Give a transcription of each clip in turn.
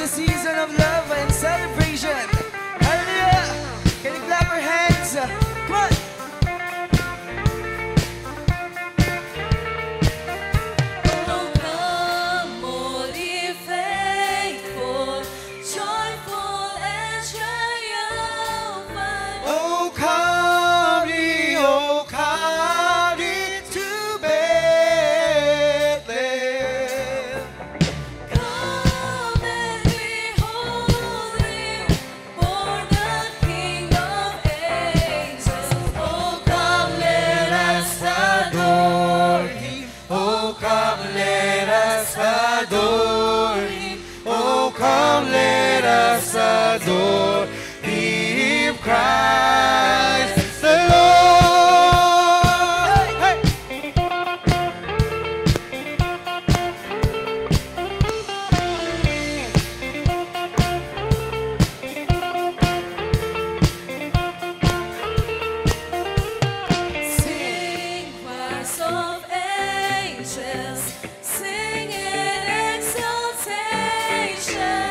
Season of love and celebration. Hallelujah! Can you clap your hands? Come on! Oh, come, all ye faithful, joyful and triumphant. Oh, come ye to Bethlehem. Come and behold him, born the King of angels. Oh, come, let us Adore him. Oh, come, let us adore him. Oh, come, let us adore him, Christ the Lord. Hey. Sing, choirs of angels, sing in exaltation.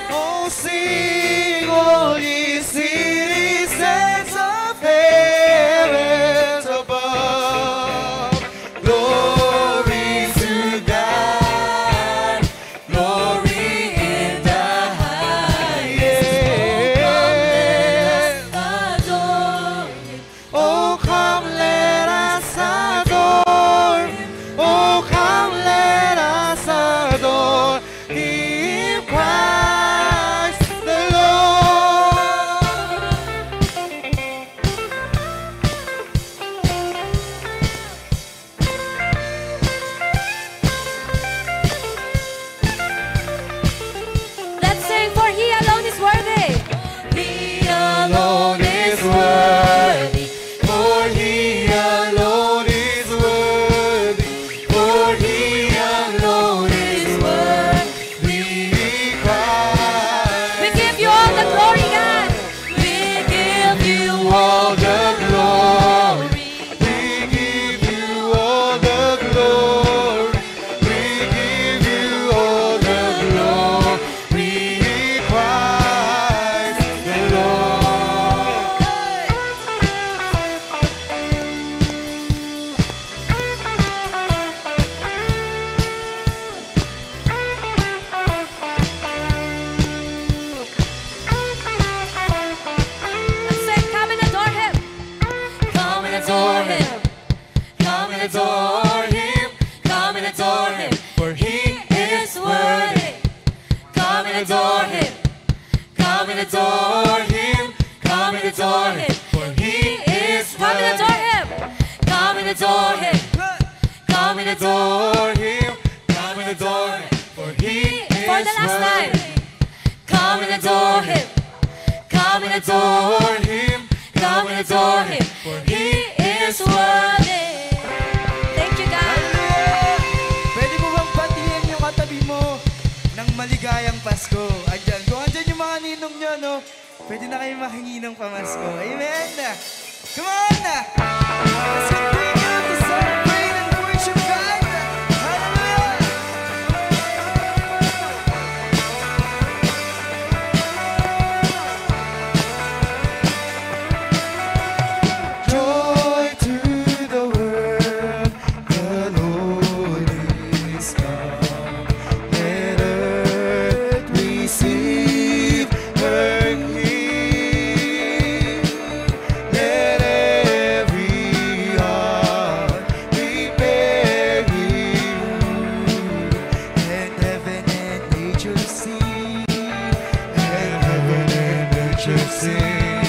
Oh, sing, all ye citizens of heavens above. Glory to God, glory in the highest. Adore him. Oh, come, let us adore him. Oh, come, let us adore him, Christ the Lord. Let's sing, for he alone is worthy. He Alone is worthy, for he alone is worthy, for he alone is worthy, Christ. We give you all the glory, God. We give you All the glory, we give you all the glory, we give you all the glory, Christ the Lord. Let's sing, come and adore him. Come and adore him. Come and adore him. Come and adore him. For he is worthy. Come and adore him. Come and adore him. Come and adore him. For he is worthy. Come and adore him. Come and adore him. Come and adore him. Come and adore him. For he is for the last time. Come and adore him. Come and adore him. Come and adore him. For he is worthy. Thank you, God. Pwede mo bang batiin yung katabi mo ng maligayang Pasko? Andyan. Kung andyan yung mga ninong nyo, no? Pwede na kayo mahingi ng pamasko. Amen! Come on! Let's continue to celebrate and worship God! Hallelujah! Joy to the world, the Lord is come. Let earth receive her King. Let every heart prepare Him, and heaven and nature sing, and heaven and nature sing.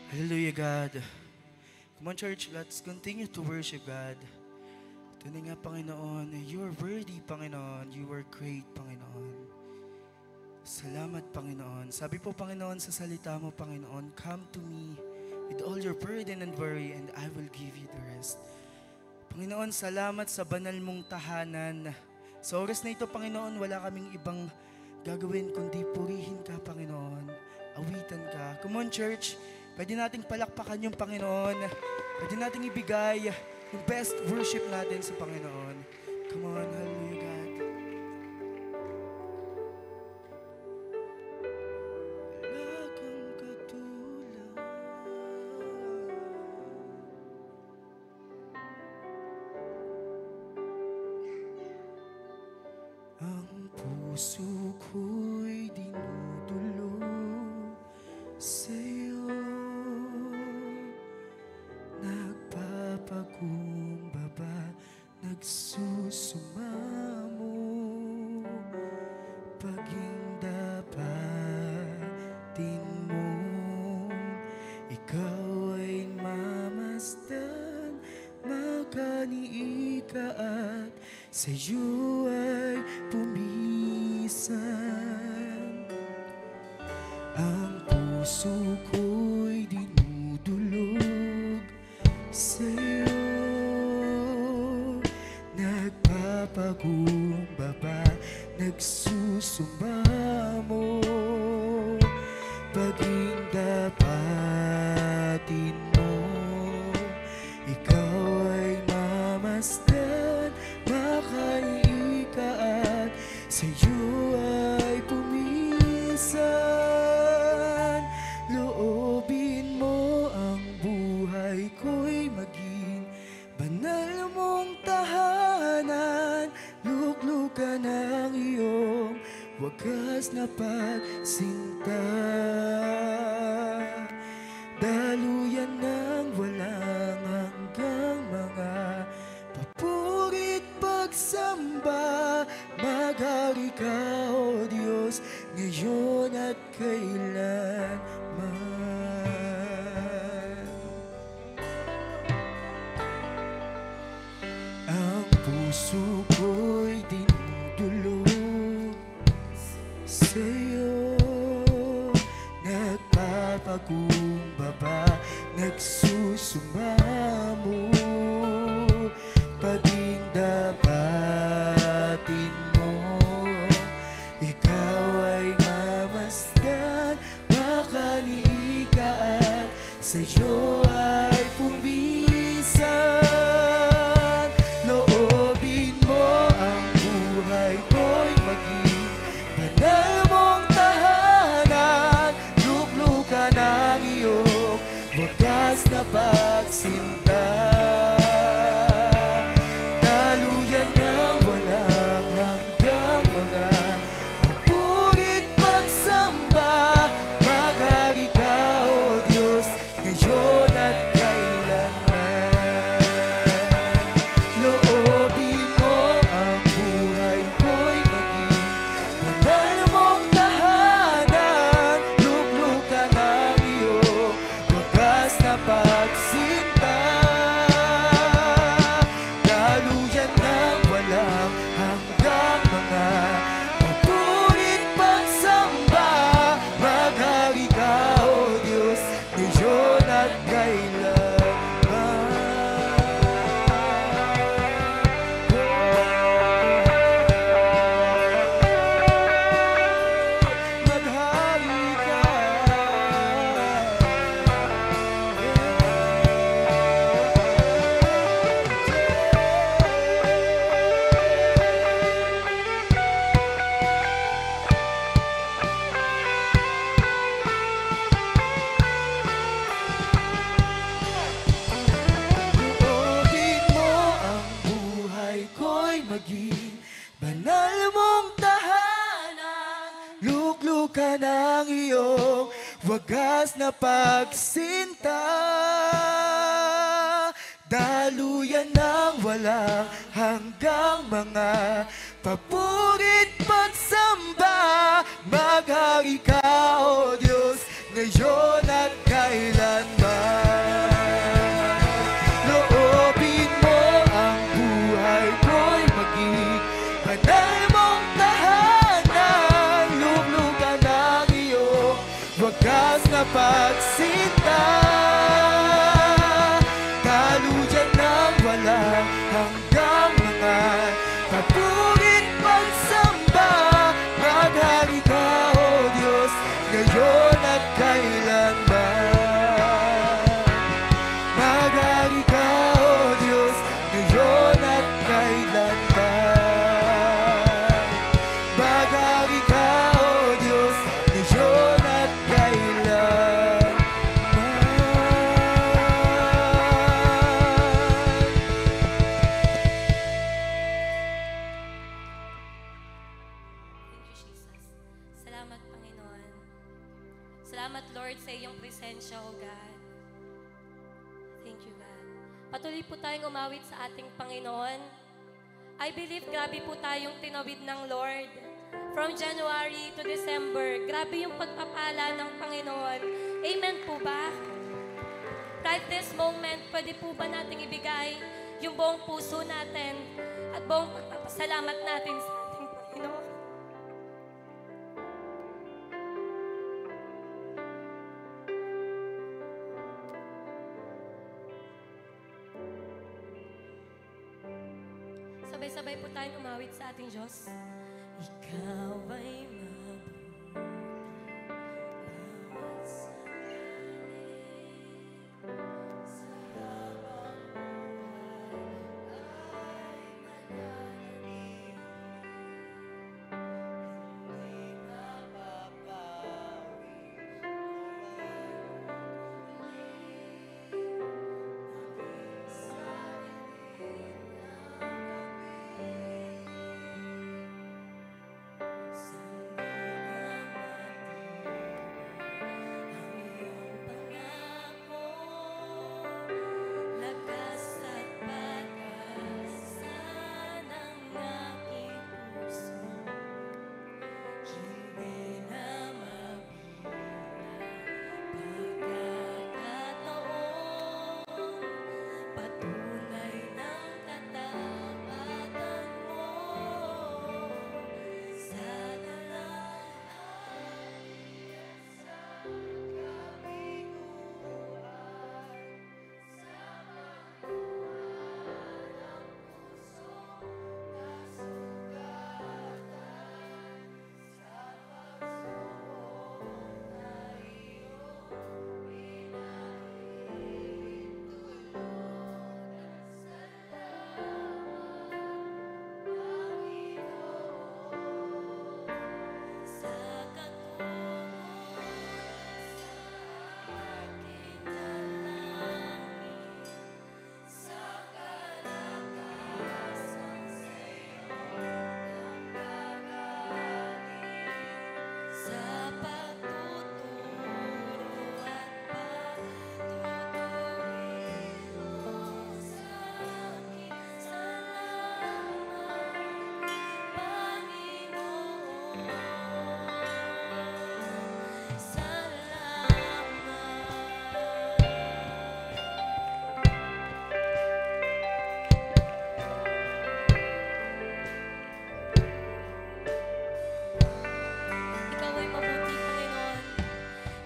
Hallelujah, God. Come on, church, let's continue to worship God. Tunay nga, Panginoon, you are worthy, Panginoon. You are great, Panginoon. Salamat, Panginoon. Sabi po, Panginoon, sa salita mo, Panginoon, come to me with all your burden and worry, and I will give you the rest. Panginoon, salamat sa banal mong tahanan. Sa oras na ito, Panginoon, wala kaming ibang gagawin kundi purihin ka, Panginoon. Awitan ka. Come on, church. Pwede nating palakpakan yung Panginoon. Pwede nating ibigay yung best worship natin sa Panginoon. Come on, hallelujah, God. Wala kang katulad. Ang puso ko'y dinudulog sa'yo, nagpapakumbaba, nagsusumamo, paging dapatin mo, ikaw ay mamasdan, makaniika at sa'yo ay pumisan. Ang puso ko'y dinudulog sa'yo, nagpapakumbaba, nagsusumamo, paging dapatin mo, ikaw ay mamasdan, makaiika at sa'yo ay pumisan. Loobin mo ang buhay ko'y maging banal mong tahanan, luklukan ang iyong wagas na pagsinta, daluyan ng walang hanggang mga papurit pagsamba, maghari ka, O Diyos, ngayon at kailanman. Ang puso ko'y dinudulog sa'yo, nagpapakumbaba, nagsusumamo, paging dapatin mo, ikaw ay mamasdan, makaniika at sa'yo ay pumisan. Loobin mo ang buhay ko'y maging banal mong tahanan, luklukan ang iyong wagas na pagsinta, daluyan ng walang hanggang mga papurit pagsamba, maghari ka, O Diyos, ngayon at kailanman. Loobin mo ang buhay ko'y maging banal mong tahanan, luklukan ang iyong wagas na pagsinta, daluyan ng walang hanggang mga papurit pagsamba, maghari ka, O Diyos, ngayon at kailanman. Maghari ka. Loobin mo ang buhay ko'y maging banal mong tahanan, luklukan ang iyong wagas na pagsinta, daluyan ng walang hanggang mga papurit pagsamba, maghari ka, O Diyos, ngayon at kailanman. wagas na pagsinta, kalujan ng walang hanggang mga kapurit pagsamba. Maghari ka, O Diyos, ngayon at kailanman. Maghari ka, O Diyos, ngayon at kailanman. Maghari ka, O Diyos, ngayon at kailanman. Thank you, Jesus. Salamat, Panginoon. Salamat, Lord, sa iyong presensya, O God. Thank you, God. Patuloy po tayong umawit sa ating Panginoon. I believe grabe po tayong tinawid ng Lord. From January to December, grabe yung pagpapala ng Panginoon. Amen po ba? Right this moment, pwede po ba nating ibigay yung buong puso natin at buong pagpapasalamat natin sa ating Panginoon? Sabay-sabay po tayong umawit sa ating Diyos.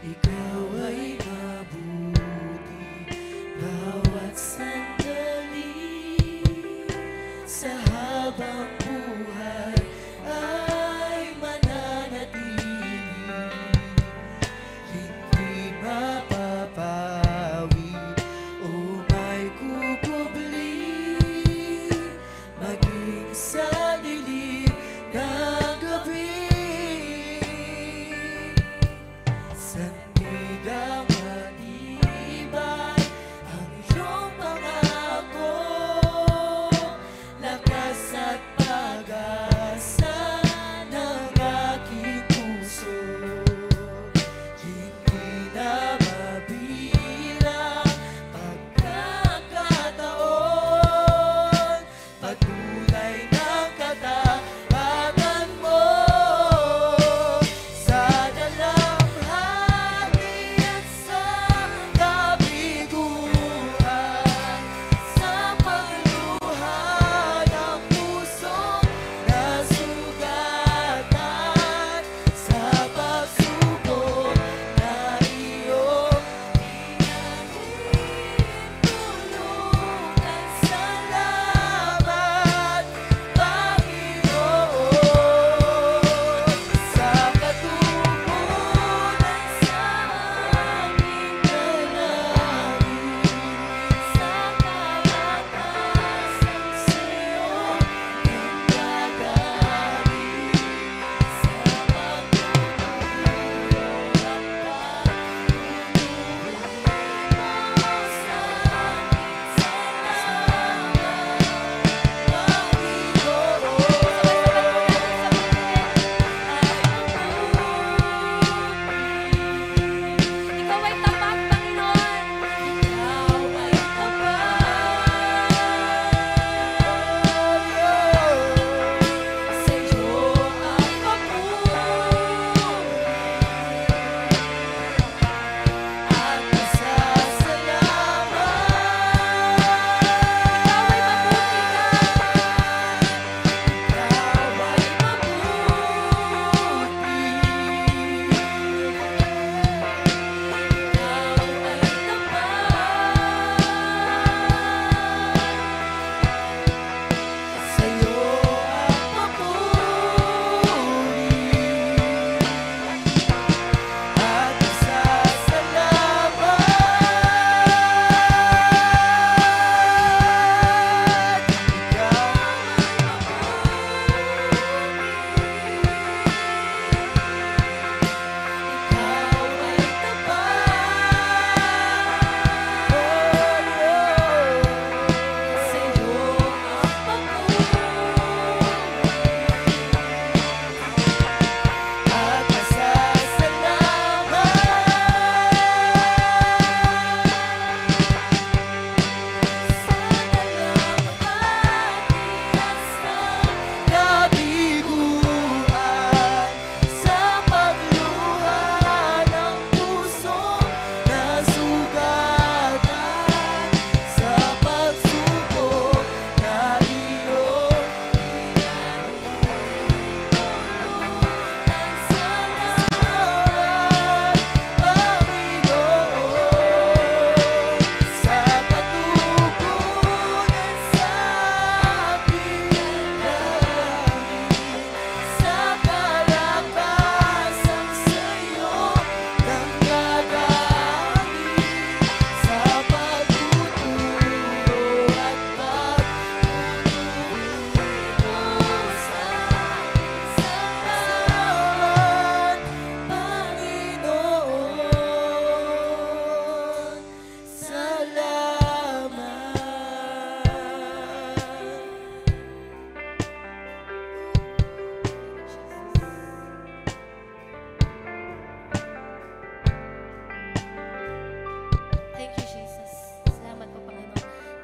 Ikaw ay mabuti, bawat sandali, sa habang buhay ay mananatili. Hindi mapapawi, naging sa dilim ng gabi.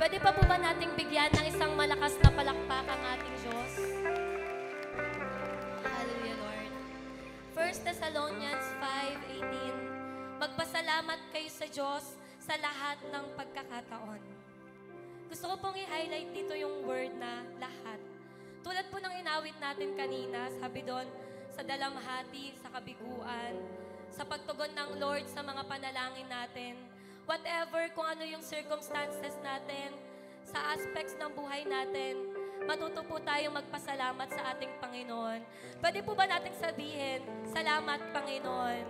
Pwede pa po ba nating bigyan ng isang malakas na palakpak ang ating Diyos? Hallelujah, Lord. 1 Thessalonians 5:18. Magpasalamat kayo sa Diyos sa lahat ng pagkakataon. Gusto ko pong i-highlight dito yung word na lahat. Tulad po ng inawit natin kanina, sabi doon, sa dalamhati, sa kabiguan, sa pagtugon ng Lord sa mga panalangin natin, whatever kung ano yung circumstances natin, sa aspects ng buhay natin, matuto po tayong magpasalamat sa ating Panginoon. Pwede po ba nating sabihin, salamat Panginoon?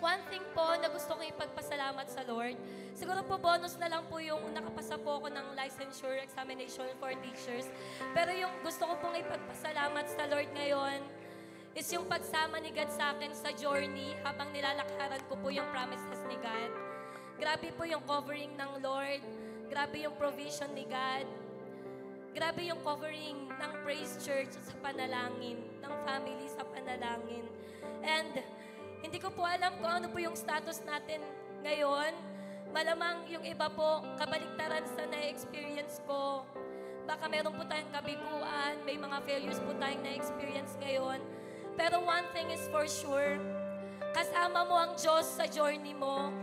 One thing po na gusto kong ipagpasalamat sa Lord, siguro po bonus na lang po yung nakapasa po ako ng licensure examination for teachers. Pero yung gusto ko pong ipagpasalamat sa Lord ngayon is yung pagsama ni God sa akin sa journey habang nilalakaran ko po yung promises ni God. Grabe po yung covering ng Lord. Grabe yung provision ni God. Grabe yung covering ng Praise Church sa panalangin, ng family sa panalangin. And hindi ko po alam kung ano po yung status natin ngayon. Malamang yung iba po, kabaliktaran sa na-experience ko. Baka meron po tayong kabiguan, may mga failures po tayong na-experience ngayon. Pero one thing is for sure, kasama mo ang Diyos sa journey mo.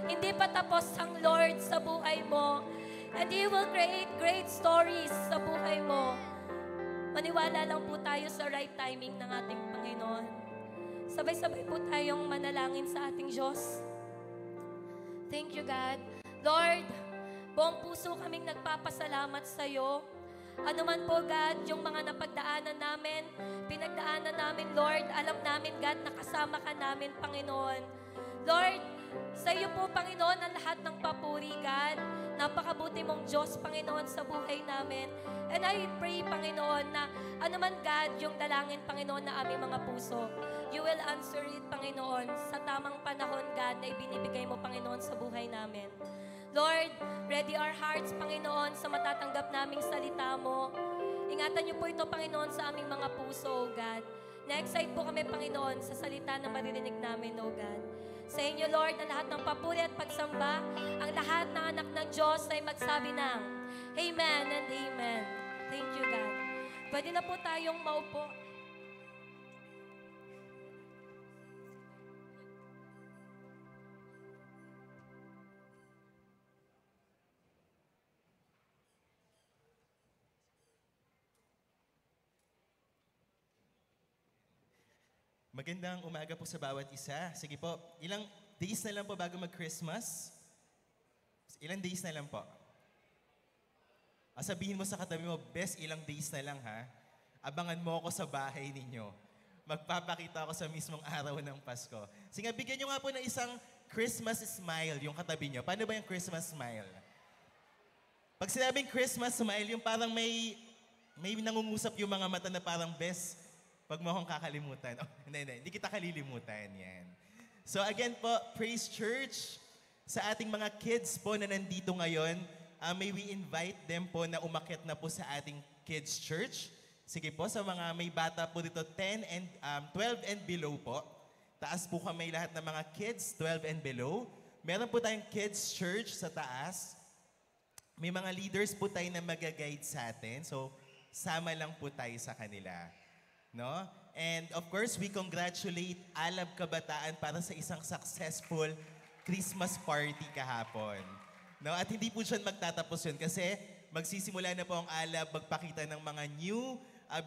Hindi pa tapos ang Lord sa buhay mo. And He will create great stories sa buhay mo. Maniwala lang po tayo sa right timing ng ating Panginoon. Sabay-sabay po tayong manalangin sa ating Diyos. Thank you, God. Lord, buong puso kaming nagpapasalamat sa iyo. Ano man po, God, yung mga napagdaanan namin, pinagdaanan namin, Lord, alam namin, God, nakasama ka namin, Panginoon. Lord, sa iyo po, Panginoon, ang lahat ng papuri, God. Napakabuti mong Diyos, Panginoon, sa buhay namin. And I pray, Panginoon, na ano man, God, yung dalangin, Panginoon, na aming mga puso, you will answer it, Panginoon, sa tamang panahon, God, na ibinibigay mo, Panginoon, sa buhay namin. Lord, ready our hearts, Panginoon, sa matatanggap naming salita mo. Ingatan niyo po ito, Panginoon, sa aming mga puso, God. Na-excite po kami, Panginoon, sa salita na maririnig namin, O God. Sa inyo, Lord, ang lahat ng papuri at pagsamba, ang lahat ng anak ng Diyos ay magsabi ng Amen and Amen. Thank you, God. Pwede na po tayong maupo. Magandang umaga po sa bawat isa. Sige po, ilang days na lang po bago mag-Christmas? Ilang days na lang po? Sabihin mo sa katabi mo, best ilang days na lang ha. Abangan mo ako sa bahay ninyo. Magpapakita ako sa mismong araw ng Pasko. Sige, bigyan nyo nga po ng isang Christmas smile yung katabi nyo. Paano ba yung Christmas smile? Pag sinabing Christmas smile, yung parang may nangungusap yung mga mata na parang best. Pag mo akong kakalimutan. Oh, hindi kita kalilimutan. Yan. So again po, Praise Church, sa ating mga kids po na nandito ngayon, may we invite them po na umakyat na po sa ating kids church. Sige po, sa mga may bata po dito, 12 and below po. Taas po kami lahat ng mga kids, 12 and below. Meron po tayong kids church sa taas. May mga leaders po tayo na mag-guide sa atin. So, sama lang po tayo sa kanila. No? And of course, we congratulate Alab Kabataan para sa isang successful Christmas party kahapon. No? At hindi po siya magtatapos yun kasi magsisimula na po ang Alab magpakita ng mga new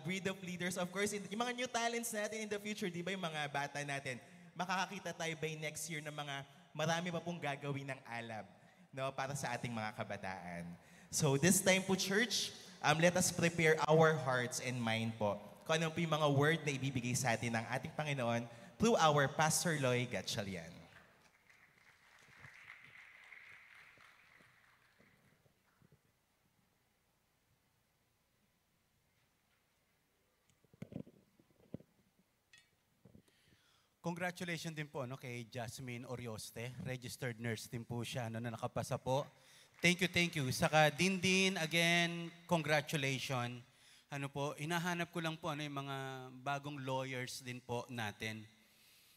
breed of leaders. Of course, yung mga new talents natin in the future, di ba yung mga bata natin, makakakita tayo by next year ng mga marami pa pong gagawin ng Alab, no? Para sa ating mga kabataan. So this time po, church, let us prepare our hearts and mind po kung ano po yung mga word na ibibigay sa atin ng ating Panginoon through our Pastor Loy Gatchalian. Congratulations din po kay Jasmine Orioste. Registered nurse din po siya na nakapasa po. Thank you. Saka Dindin, again, congratulations. Hinahanap ko lang po yung mga bagong lawyers din po natin.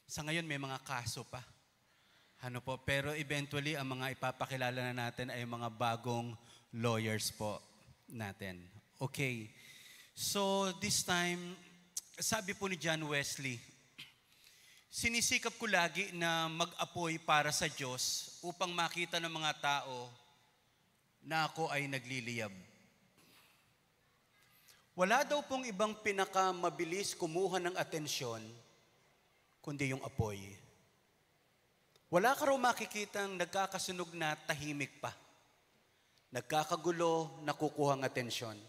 Sa ngayon may mga kaso pa. Ano po, pero eventually ang mga ipapakilala na natin ay mga bagong lawyers po natin. Okay. So this time, sabi po ni John Wesley, sinisikap ko lagi na mag-apoy para sa Diyos upang makita ng mga tao na ako ay nagliliyab. Wala daw pong ibang pinakamabilis kumuha ng atensyon kundi yung apoy. Wala ka raw makikitang nagkakasunog na tahimik pa. Nagkakagulo, nakukuha ng atensyon.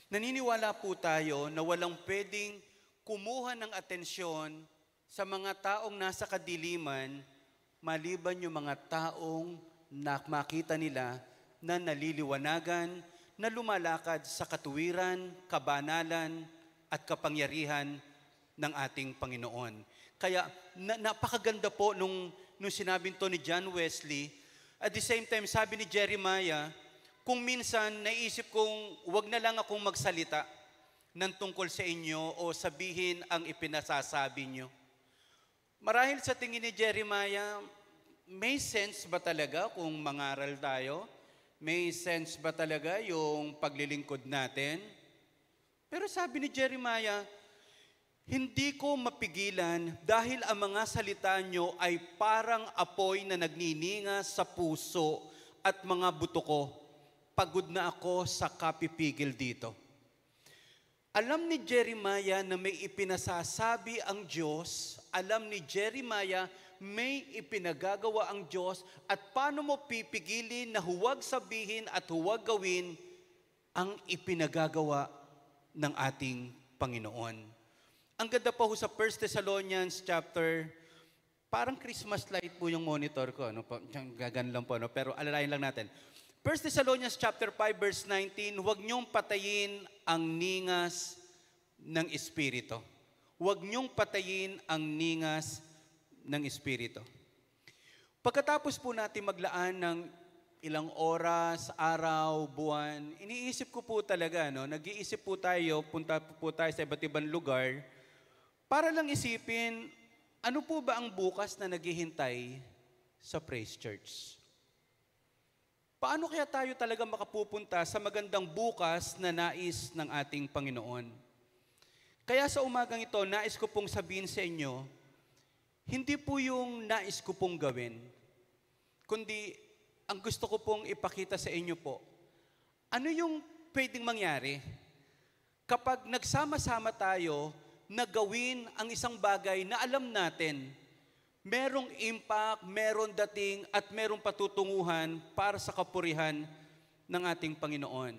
Naniniwala po tayo na walang pwedeng kumuha ng atensyon sa mga taong nasa kadiliman maliban yung mga taong makita nila na naliliwanagan, na lumalakad sa katuwiran, kabanalan, at kapangyarihan ng ating Panginoon. Kaya napakaganda po nung sinabi to ni John Wesley. At the same time, sabi ni Jeremiah, kung minsan naisip kong wag na lang akong magsalita ng tungkol sa inyo o sabihin ang ipinasasabi nyo. Marahil sa tingin ni Jeremiah, may sense ba talaga kung mangaral tayo? May sense ba talaga yung paglilingkod natin? Pero sabi ni Jeremiah, hindi ko mapigilan dahil ang mga salita nyo ay parang apoy na nagnininga sa puso at mga buto ko. Pagod na ako sa kapipigil dito. Alam ni Jeremiah na may ipinasasabi ang Diyos. Alam ni Jeremiah may ipinagagawa ang Diyos. At paano mo pipigilin na huwag sabihin at huwag gawin ang ipinagagawa ng ating Panginoon. Ang ganda po sa 1 Thessalonians chapter, parang Christmas light po yung monitor ko. Ano po? Gagan lang po. No? Pero alalayan lang natin. 1 Thessalonians chapter 5 verse 19, huwag niyong patayin ang ningas ng Espiritu. Huwag niyong patayin ang ningas ng Espiritu. Pagkatapos po natin maglaan ng ilang oras, araw, buwan, iniisip ko po talaga, no? Nag-iisip po tayo, punta po tayo sa iba't ibang lugar, para lang isipin, ano po ba ang bukas na naghihintay sa Praise Church? Paano kaya tayo talaga makapupunta sa magandang bukas na nais ng ating Panginoon? Kaya sa umagang ito, nais ko pong sabihin sa inyo, hindi po yung nais ko pong gawin, kundi ang gusto ko pong ipakita sa inyo po, ano yung pwedeng mangyari kapag nagsama-sama tayo na gawin ang isang bagay na alam natin, merong impact, meron dating at merong patutunguhan para sa kapurihan ng ating Panginoon.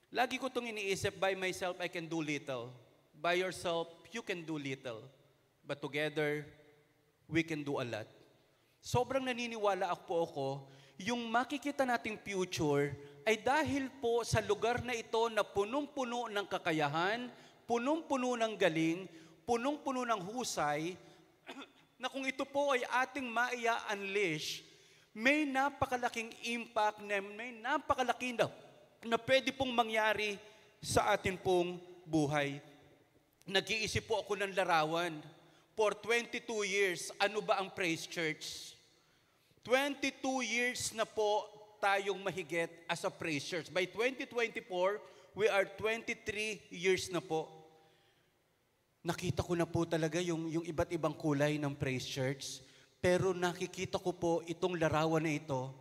Lagi ko itong iniisip, by myself I can do little. By yourself, you can do little. But together, we can do a lot. Sobrang naniniwala po ako, yung makikita nating future ay dahil po sa lugar na ito na punong-puno ng kakayahan, punong-puno ng galing, punong-puno ng husay, na kung ito po ay ating maia-unleash, may napakalaking impact, may napakalaki na pwede pong mangyari sa atin pong buhay. Nag-iisip po ako ng larawan. For 22 years, ano ba ang Praise Church? 22 years na po tayong mahigit as a Praise Church. By 2024, we are 23 years na po. Nakita ko na po talaga yung iba't ibang kulay ng Praise Church. Pero nakikita ko po itong larawan na ito,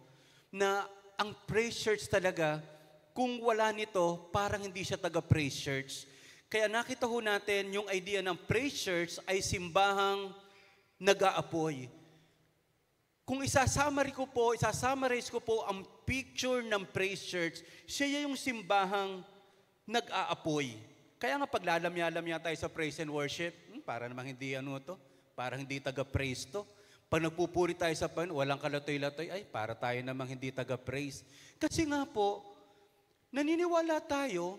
na ang Praise Church talaga, kung wala nito, parang hindi siya taga-Praise Church. Kaya nakita ho natin yung idea ng Praise Church ay simbahang nag-aapoy. Kung isasummarize ko po ang picture ng Praise Church, siya yung simbahang nag-aapoy. Kaya nga paglalamya-lamya tayo sa praise and worship, para namang hindi parang hindi taga-praise to. Pag nagpupuri tayo sa Panginoon, walang kalatoy-latoy, ay para tayo namang hindi taga-praise. Kasi nga po, naniniwala tayo,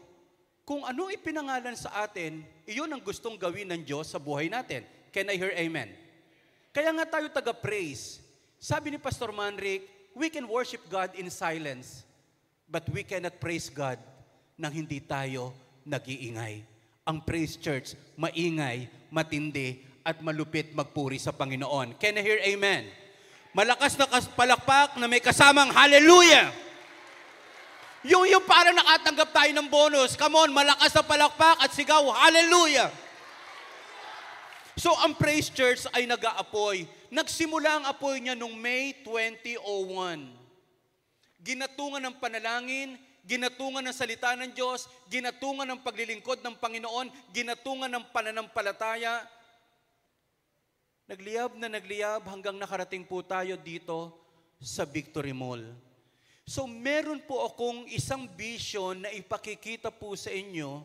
kung ano ipinangalan sa atin, iyon ang gustong gawin ng Diyos sa buhay natin. Can I hear amen? Kaya nga tayo taga-praise. Sabi ni Pastor Manric, we can worship God in silence, but we cannot praise God nang hindi tayo nag-iingay. Ang Praise Church, maingay, matindi, at malupit magpuri sa Panginoon. Can I hear amen? Malakas na palakpak na may kasamang hallelujah. Yung parang nakatanggap tayo ng bonus. Come on, malakas na palakpak at sigaw, hallelujah. So ang Praise Church ay nag-aapoy. Nagsimula ang apoy niya noong May 2001. Ginatungan ng panalangin, ginatungan ng salita ng Diyos, ginatungan ng paglilingkod ng Panginoon, ginatungan ng pananampalataya. Nagliyab hanggang nakarating po tayo dito sa Victory Mall. So meron po akong isang vision na ipakikita po sa inyo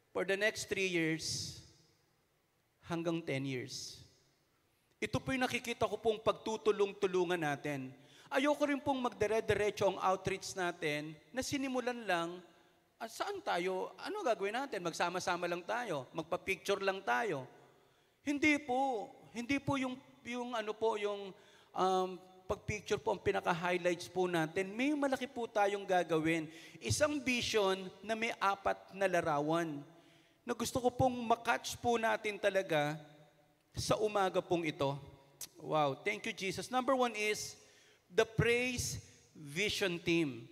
for the next 3 years hanggang 10 years. Ito po yung nakikita ko pong pagtutulong-tulungan natin. Ayoko rin pong magdire-diretso ang outreach natin na sinimulan lang, saan tayo, ano gagawin natin? Magsama-sama lang tayo, magpa-picture lang tayo. Hindi po yung pag-picture po ang pinaka-highlights po natin. May malaki po tayong gagawin. Isang vision na may 4 na larawan na gusto ko pong makatch po natin talaga sa umaga pong ito. Wow, thank you Jesus. Number 1 is the Praise Vision Team.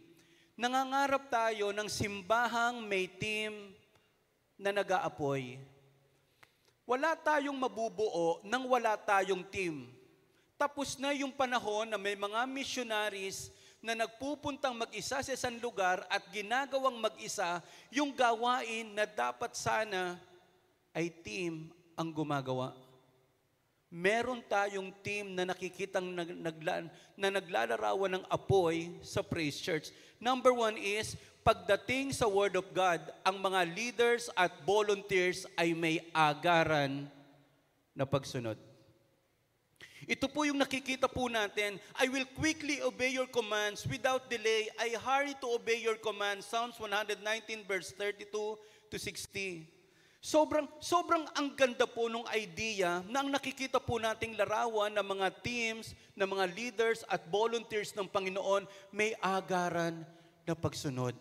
Nangangarap tayo ng simbahang may team na nag-aapoy. Wala tayong mabubuo nang wala tayong team. Tapos na yung panahon na may mga missionaries na nagpupuntang mag-isa sa isang lugar at ginagawang mag-isa yung gawain na dapat sana ay team ang gumagawa. Meron tayong team na nakikitang na naglalarawan ng apoy sa Praise Church. Number 1 is, pagdating sa Word of God, ang mga leaders at volunteers ay may agaran na pagsunod. Ito po yung nakikita po natin. I will quickly obey your commands without delay. I hurry to obey your commands. Psalms 119 verse 32 to 60. Sobrang ang ganda po nung idea na ang nakikita po nating larawan ng mga teams, ng mga leaders at volunteers ng Panginoon may agaran na pagsunod.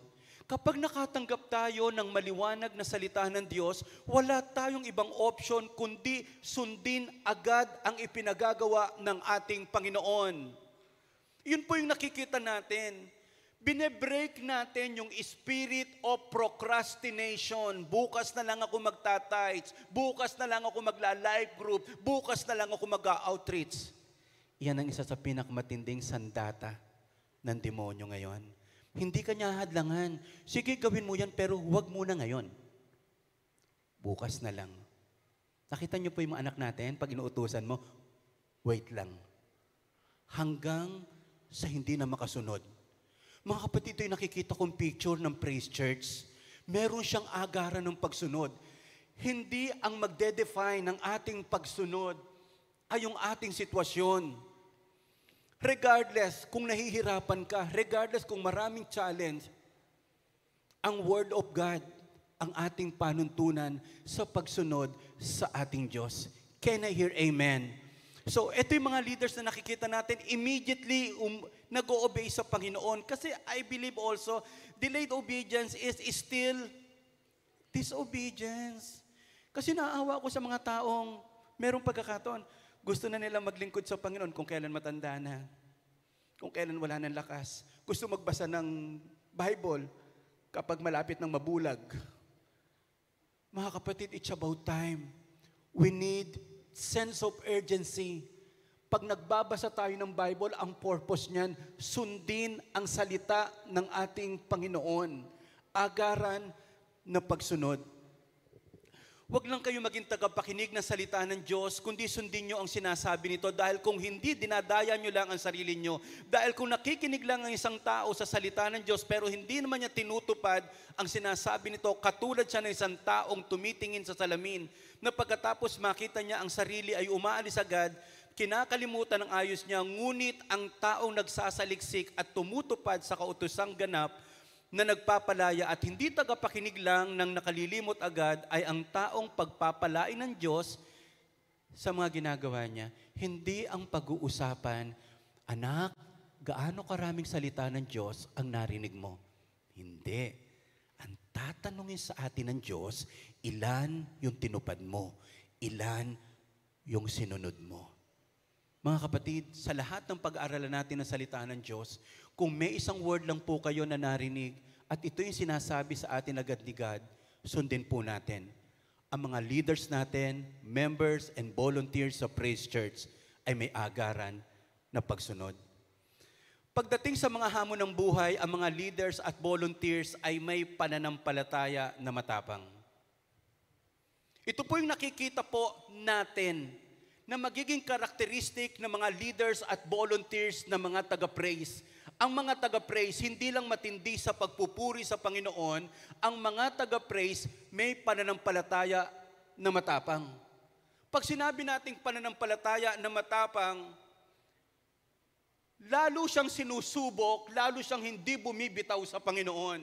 Kapag nakatanggap tayo ng maliwanag na salita ng Diyos, wala tayong ibang option kundi sundin agad ang ipinagagawa ng ating Panginoon. Yun po yung nakikita natin. Binebreak natin yung spirit of procrastination. Bukas na lang ako magta-tithes. Bukas na lang ako magla-life group. Bukas na lang ako mag-outreach. Yan ang isa sa pinakamatinding sandata ng demonyo ngayon. Hindi ka niya hadlangan. Sige, gawin mo yan, pero huwag muna ngayon. Bukas na lang. Nakita niyo po yung mga anak natin, pag inuutusan mo, wait lang. Hanggang sa hindi na makasunod. Mga kapatid, ito yung nakikita kong picture ng Praise Church. Meron siyang agaran ng pagsunod. Hindi ang magde-define ng ating pagsunod ay yung ating sitwasyon. Regardless kung nahihirapan ka, regardless kung maraming challenge, ang Word of God ang ating panuntunan sa pagsunod sa ating Diyos. Can I hear amen? So, ito yung mga leaders na nakikita natin, immediately nag-o-obey sa Panginoon. Kasi I believe also, delayed obedience is still disobedience. Kasi naawa ko sa mga taong merong pagkakataon, gusto na nila maglingkod sa Panginoon kung kailan matanda na. Kung kailan wala ng lakas. Gusto magbasa ng Bible kapag malapit ng mabulag. Mga kapatid, it's about time. We need sense of urgency. Pag nagbabasa tayo ng Bible, ang purpose niyan, sundin ang salita ng ating Panginoon. Agaran na pagsunod. Huwag lang kayo maging tagapakinig ng salita ng Diyos, kundi sundin nyo ang sinasabi nito. Dahil kung hindi, dinadaya nyo lang ang sarili nyo. Dahil kung nakikinig lang ang isang tao sa salita ng Diyos, pero hindi naman niya tinutupad ang sinasabi nito, katulad siya ng isang taong tumitingin sa salamin, na pagkatapos makita niya ang sarili ay umaalis agad, kinakalimutan ng ayos niya, ngunit ang taong nagsasaliksik at tumutupad sa kautosang ganap, na nagpapalaya at hindi tagapakinig lang ng nakalilimot agad ay ang taong pagpapalain ng Diyos sa mga ginagawa niya. Hindi ang pag-uusapan, anak, gaano karaming salita ng Diyos ang narinig mo? Hindi. Ang tatanungin sa atin ng Diyos, ilan yung tinupad mo? Ilan yung sinunod mo? Mga kapatid, sa lahat ng pag-aaralan natin ng salita ng Diyos, kung may isang word lang po kayo na narinig at ito yung sinasabi sa atin agad ni God, sundin po natin. Ang mga leaders natin, members and volunteers sa Praise Church ay may agaran na pagsunod. Pagdating sa mga hamon ng buhay, ang mga leaders at volunteers ay may pananampalataya na matapang. Ito po yung nakikita po natin na magiging karakteristik ng mga leaders at volunteers na mga taga-praise. Ang mga taga-praise, hindi lang matindi sa pagpupuri sa Panginoon, ang mga taga-praise may pananampalataya na matapang. Pag sinabi nating pananampalataya na matapang, lalo siyang sinusubok, lalo siyang hindi bumibitaw sa Panginoon.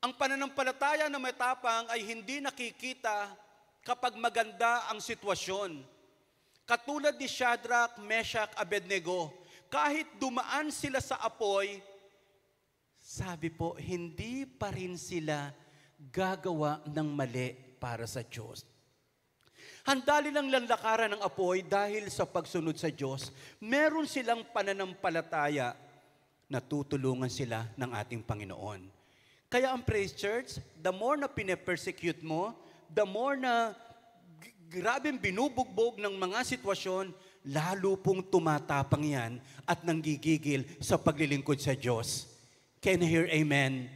Ang pananampalataya na matapang ay hindi nakikita kapag maganda ang sitwasyon. Katulad ni Shadrach, Meshach, Abednego, kahit dumaan sila sa apoy, sabi po, hindi pa rin sila gagawa ng mali para sa Diyos. Handa nilang lanlakaran ng apoy dahil sa pagsunod sa Diyos. Meron silang pananampalataya na tutulungan sila ng ating Panginoon. Kaya ang Praise Church, the more na pine-persecute mo, the more na grabing binubugbog ng mga sitwasyon, lalo pong tumatapang yan at nanggigigil sa paglilingkod sa Diyos. Can you hear amen?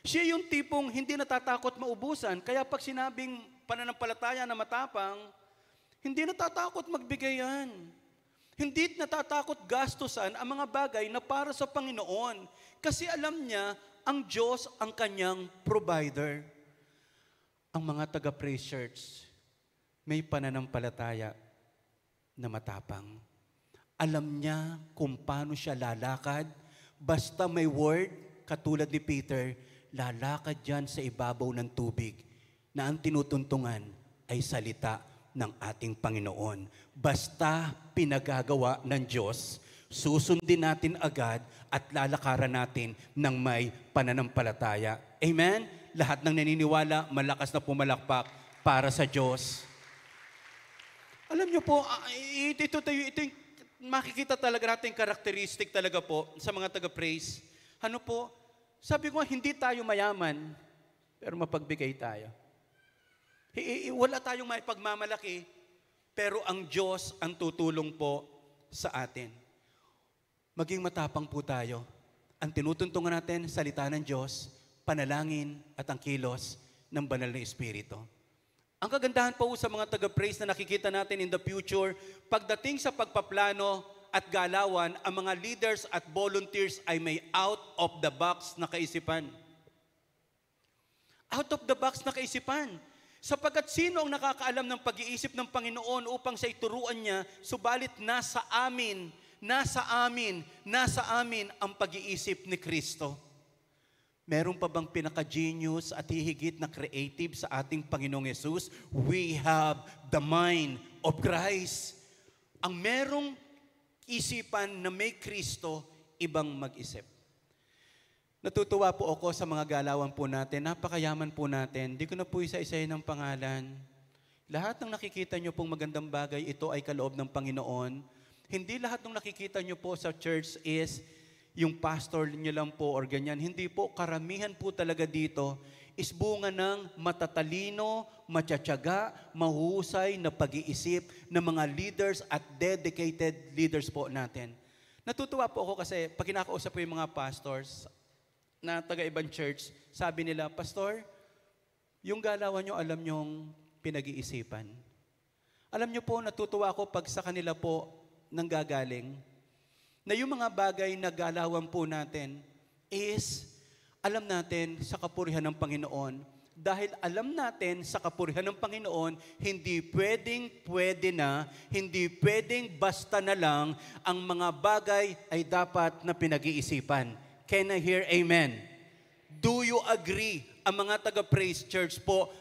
Siya yung tipong hindi natatakot maubusan, kaya pag sinabing pananampalataya na matapang, hindi natatakot magbigay yan. Hindi natatakot gastusan ang mga bagay na para sa Panginoon. Kasi alam niya, ang Diyos ang kanyang provider. Ang mga taga-Praise Church, may pananampalataya na matapang. Alam niya kung paano siya lalakad. Basta may word, katulad ni Peter, lalakad dyan sa ibabaw ng tubig na ang tinutuntungan ay salita ng ating Panginoon. Basta pinagagawa ng Diyos, susundin natin agad at lalakaran natin ng may pananampalataya. Amen? Lahat ng naniniwala, malakas na pumalakpak para sa Diyos. Alam niyo po, ito yung makikita talaga natin karakteristik talaga po sa mga taga-praise. Ano po? Sabi ko, hindi tayo mayaman, pero mapagbigay tayo. Wala tayong may pagmamalaki, pero ang Diyos ang tutulong po sa atin. Maging matapang po tayo. Ang tinutuntungan natin, salita ng Diyos, panalangin at ang kilos ng banal na Espiritu. Ang kagandahan po sa mga taga-praise na nakikita natin in the future, pagdating sa pagpaplano at galawan, ang mga leaders at volunteers ay may out-of-the-box na kaisipan. Out-of-the-box na kaisipan. Sapagkat sino ang nakakaalam ng pag-iisip ng Panginoon upang sa ituruan niya, subalit nasa amin ang pag-iisip ni Kristo. Meron pa bang pinaka-genius at hihigit na creative sa ating Panginoong Yesus? We have the mind of Christ. Ang merong isipan na may Kristo, ibang mag-isip. Natutuwa po ako sa mga galawan po natin. Napakayaman po natin. Di ko na po isa-isahin ng pangalan. Lahat ng nakikita nyo pong magandang bagay, ito ay kaloob ng Panginoon. Hindi lahat ng nakikita nyo po sa church is yung pastor nyo lang po or ganyan. Hindi po, karamihan po talaga dito is bunga ng matatalino, matsatsaga, mahusay na pag-iisip ng mga leaders at dedicated leaders po natin. Natutuwa po ako kasi pag kinakausap ko yung mga pastors na taga-ibang church, sabi nila, Pastor, yung galawan nyo alam nyong pinag-iisipan. Alam nyo po, natutuwa ako pag sa kanila po nanggagaling, na yung mga bagay na galawan po natin is, alam natin sa kapurihan ng Panginoon. Dahil alam natin sa kapurihan ng Panginoon, hindi pwede na, hindi pwedeng basta na lang, ang mga bagay ay dapat na pinag-iisipan. Can I hear amen? Do you agree? Ang mga taga-Praise Church po,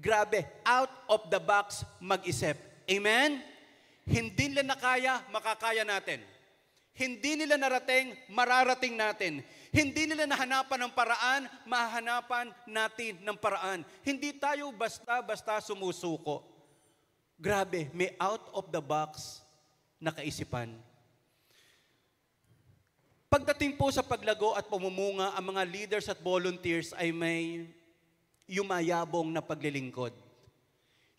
grabe, out of the box mag-isip. Amen? Hindi nila nakaya, makakaya natin. Hindi nila narating, mararating natin. Hindi nila nahanapan ng paraan, mahahanapan natin ng paraan. Hindi tayo basta-basta sumusuko. Grabe, may out of the box na kaisipan. Pagdating po sa paglago at pumumunga, ang mga leaders at volunteers ay may yumayabong na paglilingkod.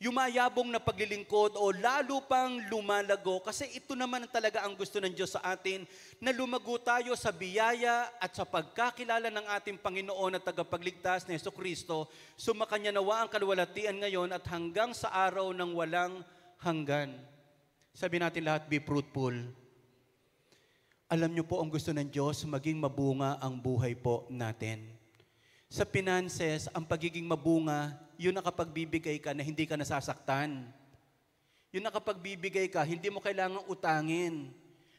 Yumayabong na paglilingkod o lalo pang lumalago kasi ito naman talaga ang gusto ng Diyos sa atin na lumago tayo sa biyaya at sa pagkakilala ng ating Panginoon at tagapagligtas na Jesucristo. Sumakanya nawa ang kaluwalhatian ngayon at hanggang sa araw ng walang hanggan. Sabi natin lahat, be fruitful. Alam niyo po ang gusto ng Diyos, maging mabunga ang buhay po natin. Sa finances, ang pagiging mabunga, yun nakapagbibigay ka na hindi ka nasasaktan. Yun nakapagbibigay ka, hindi mo kailangang utangin.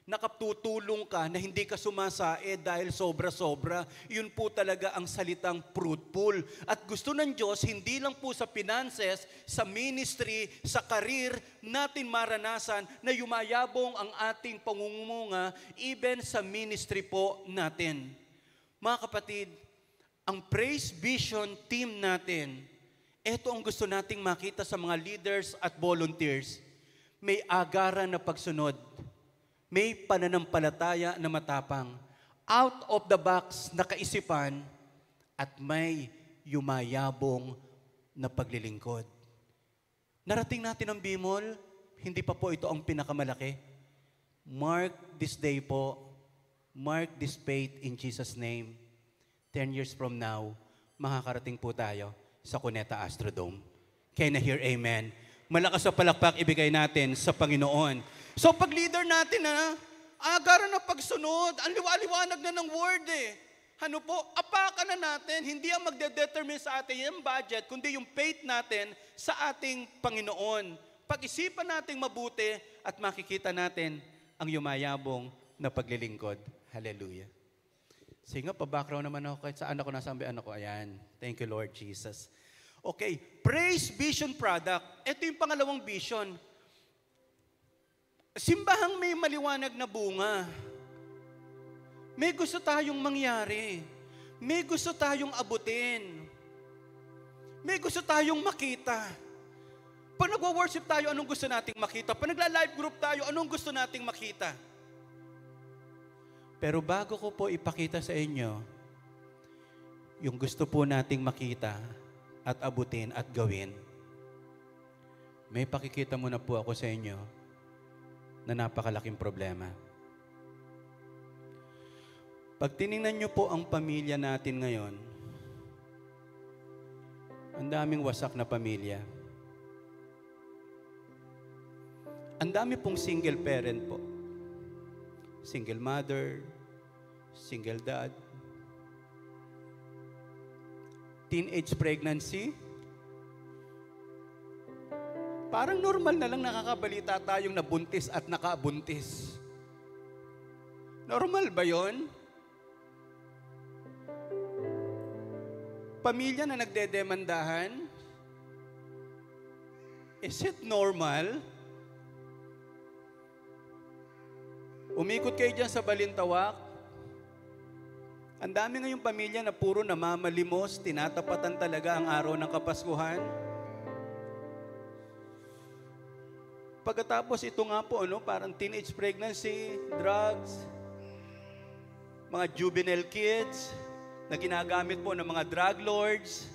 Nakatutulong ka na hindi ka sumasae dahil sobra-sobra. Yun po talaga ang salitang fruitful. At gusto ng Diyos, hindi lang po sa finances, sa ministry, sa career, natin maranasan na yumayabong ang ating pangungumunga, even sa ministry po natin. Mga kapatid, ang Praise Vision team natin, ito ang gusto nating makita sa mga leaders at volunteers. May agaran na pagsunod. May pananampalataya na matapang. Out of the box na kaisipan at may yumayabong na paglilingkod. Narating natin ang Bimol, hindi pa po ito ang pinakamalaki. Mark this day po. Mark this faith in Jesus' name. 10 years from now, makakarating po tayo sa Cuneta Astrodome. Can I hear amen? Malakas sa palakpak ibigay natin sa Panginoon. So pag leader natin agaran na pagsunod, ang liwanag na ng word eh. Ano po, apakan na natin, hindi ang magdedetermine sa atin yung budget, kundi yung faith natin sa ating Panginoon. Pag-isipan nating mabuti at makikita natin ang yumayabong na paglilingkod. Hallelujah. Sige nga, pa-background naman ako kahit saan ako nasambi ko. Ayan. Thank you, Lord Jesus. Okay, Praise Vision Product. Ito yung pangalawang vision. Simbahang may maliwanag na bunga. May gusto tayong mangyari. May gusto tayong abutin. May gusto tayong makita. Pag nagwa-worship tayo, anong gusto nating makita? Pag nagla-live group tayo, anong gusto nating makita? Pero bago ko po ipakita sa inyo, yung gusto po nating makita at abutin at gawin, may pakikita muna po ako sa inyo na napakalaking problema. Pag tiningnan niyo po ang pamilya natin ngayon, ang daming wasak na pamilya. Ang dami pong single parent po. Single mother, single dad. Teenage pregnancy. Parang normal na lang nakakabalita tayong nabuntis at nakabuntis. Normal ba yon? Pamilya na nagdedemandahan? Is it normal? Umikot kayo dyan sa Balintawak. Ang dami ngayong pamilya na puro namamalimos, tinatapatan talaga ang araw ng Kapaskuhan. Pagkatapos ito nga po, parang teenage pregnancy, drugs, mga juvenile kids na ginagamit po ng mga drug lords.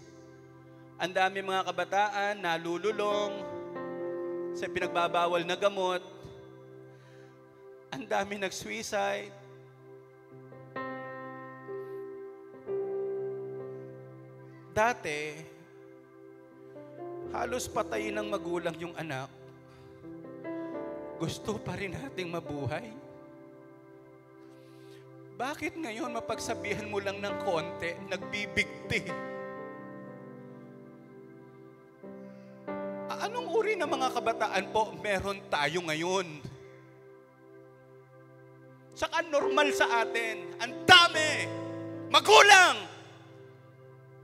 Ang dami mga kabataan nalululong sa pinagbabawal na gamot. Ang dami nag-suicide. Dati, halos patayin ng magulang yung anak. Gusto pa rin nating mabuhay. Bakit ngayon mapagsabihan mo lang ng konti, nagbibigti? Anong uri ng mga kabataan po meron tayo ngayon? Saka normal sa atin, ang dami, magulang,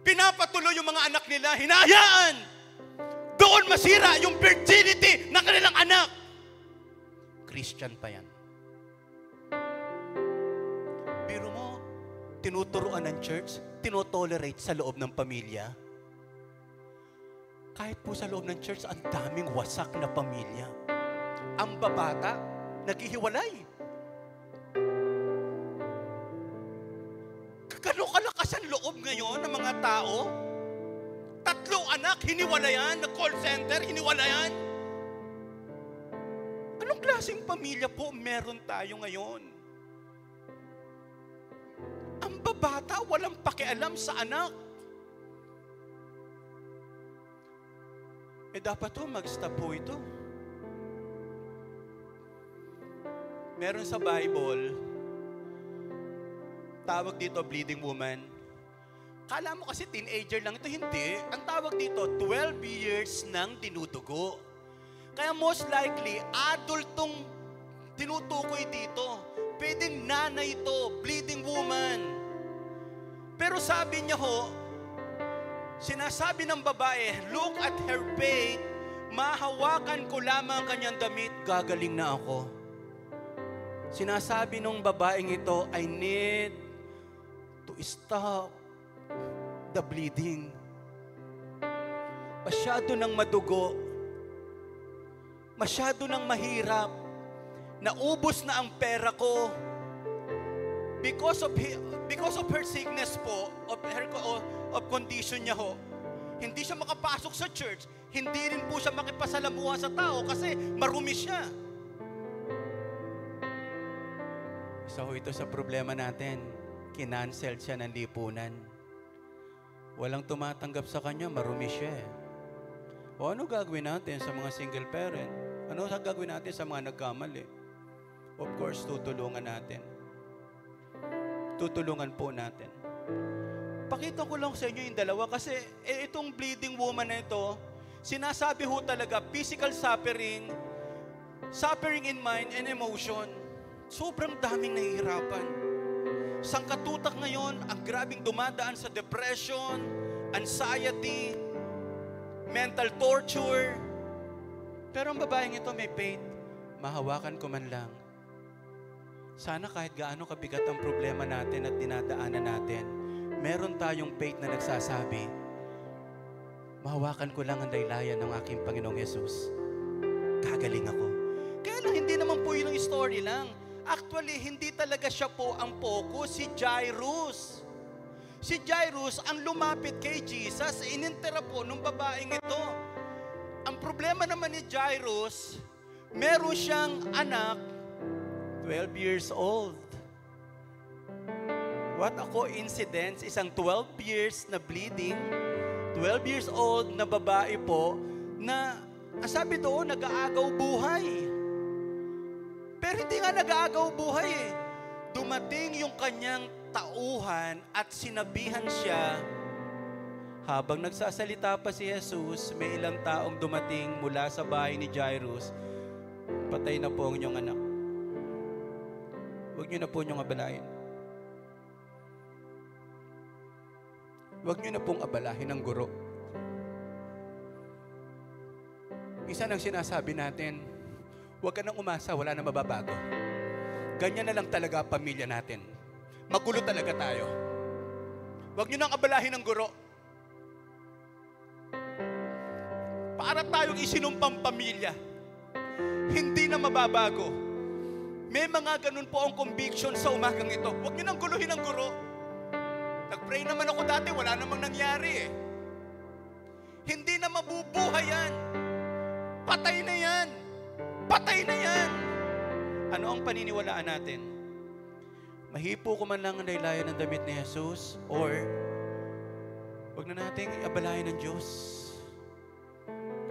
pinapatuloy yung mga anak nila, hinahayaan. Doon masira yung virginity ng kanilang anak. Christian pa yan. Pero mo, tinuturuan ng church, tinotolerate sa loob ng pamilya. Kahit po sa loob ng church, ang daming wasak na pamilya. Ang babata, naghihiwalay. Kalakas ang loob ngayon ng mga tao. 3 anak, hiniwalayan. Na-call center, hiniwalayan. Anong klaseng pamilya po meron tayo ngayon? Ang babata, walang pakialam sa anak. Dapat po mag-stop po ito. Meron sa Bible, tawag dito bleeding woman. Kala mo kasi teenager lang ito, hindi. Ang tawag dito, 12 years nang dinudugo. Kaya most likely, adultong tinutukoy dito. Pwedeng nanay ito, bleeding woman. Pero sabi niya ho, sinasabi ng babae, look at her pain, mahawakan ko lamang ang kanyang damit, gagaling na ako. Sinasabi ng babaeng ito, I need to stop the bleeding. Masyado nang madugo. Masyado nang mahirap. Naubos na ang pera ko. Because of her sickness po, of condition niya ho, hindi siya makapasok sa church, hindi rin po siya makipasalamuha sa tao kasi marumi siya. So ito sa problema natin, kinancel siya ng lipunan. Walang tumatanggap sa kanya, marumi siya eh. O ano gagawin natin sa mga single parent? Ano gagawin natin sa mga nagkamali? Of course, tutulungan natin. Tutulungan po natin. Pakita ko lang sa inyo yung dalawa kasi itong bleeding woman na ito, sinasabi ho talaga physical suffering, suffering in mind and emotion. Sobrang daming nahihirapan. Sangkatutak ngayon, ang grabing dumadaan sa depression, anxiety, mental torture. Pero ang babaeng ito may faith, mahawakan ko man lang. Sana kahit gaano kabigat ang problema natin at dinadaanan natin, meron tayong faith na nagsasabi, mahawakan ko lang ang laylayan ng aking Panginoong Yesus. Gagaling ako. Kaya lang, hindi naman po yun ang story lang. Actually, hindi talaga siya po ang focus, si Jairus. Si Jairus ang lumapit kay Jesus, inintera po nung babaeng ito. Ang problema naman ni Jairus, meron siyang anak, 12 years old. What a coincidence, isang 12 years na bleeding, 12 years old na babae po, na, sabi doon, nag-aagaw buhay. Pero hindi nga nag-aagaw buhay eh. Dumating yung kanyang tauhan at sinabihan siya, habang nagsasalita pa si Jesus, may ilang taong dumating mula sa bahay ni Jairus, patay na po ang inyong anak. Huwag niyo na po niyong abalahin. Huwag niyo na pong abalahin ang guro. Minsan ang sinasabi natin, huwag ka nang umasa, wala na mababago. Ganyan na lang talaga pamilya natin. Magulo talaga tayo. Huwag niyo nang abalahin ang guro. Para tayong isinumpang pamilya. Hindi na mababago. May mga ganun po ang conviction sa umagang ito. Huwag niyo nang guluhin ang guro. Nag-pray naman ako dati, wala namang nangyari eh. Hindi na mabubuhay yan. Patay na yan. Patay na yan. Ano ang paniniwalaan natin? Mahipo ko man lang ang laylayan ng damit ni Jesus or wag na nating abalayan ng Diyos.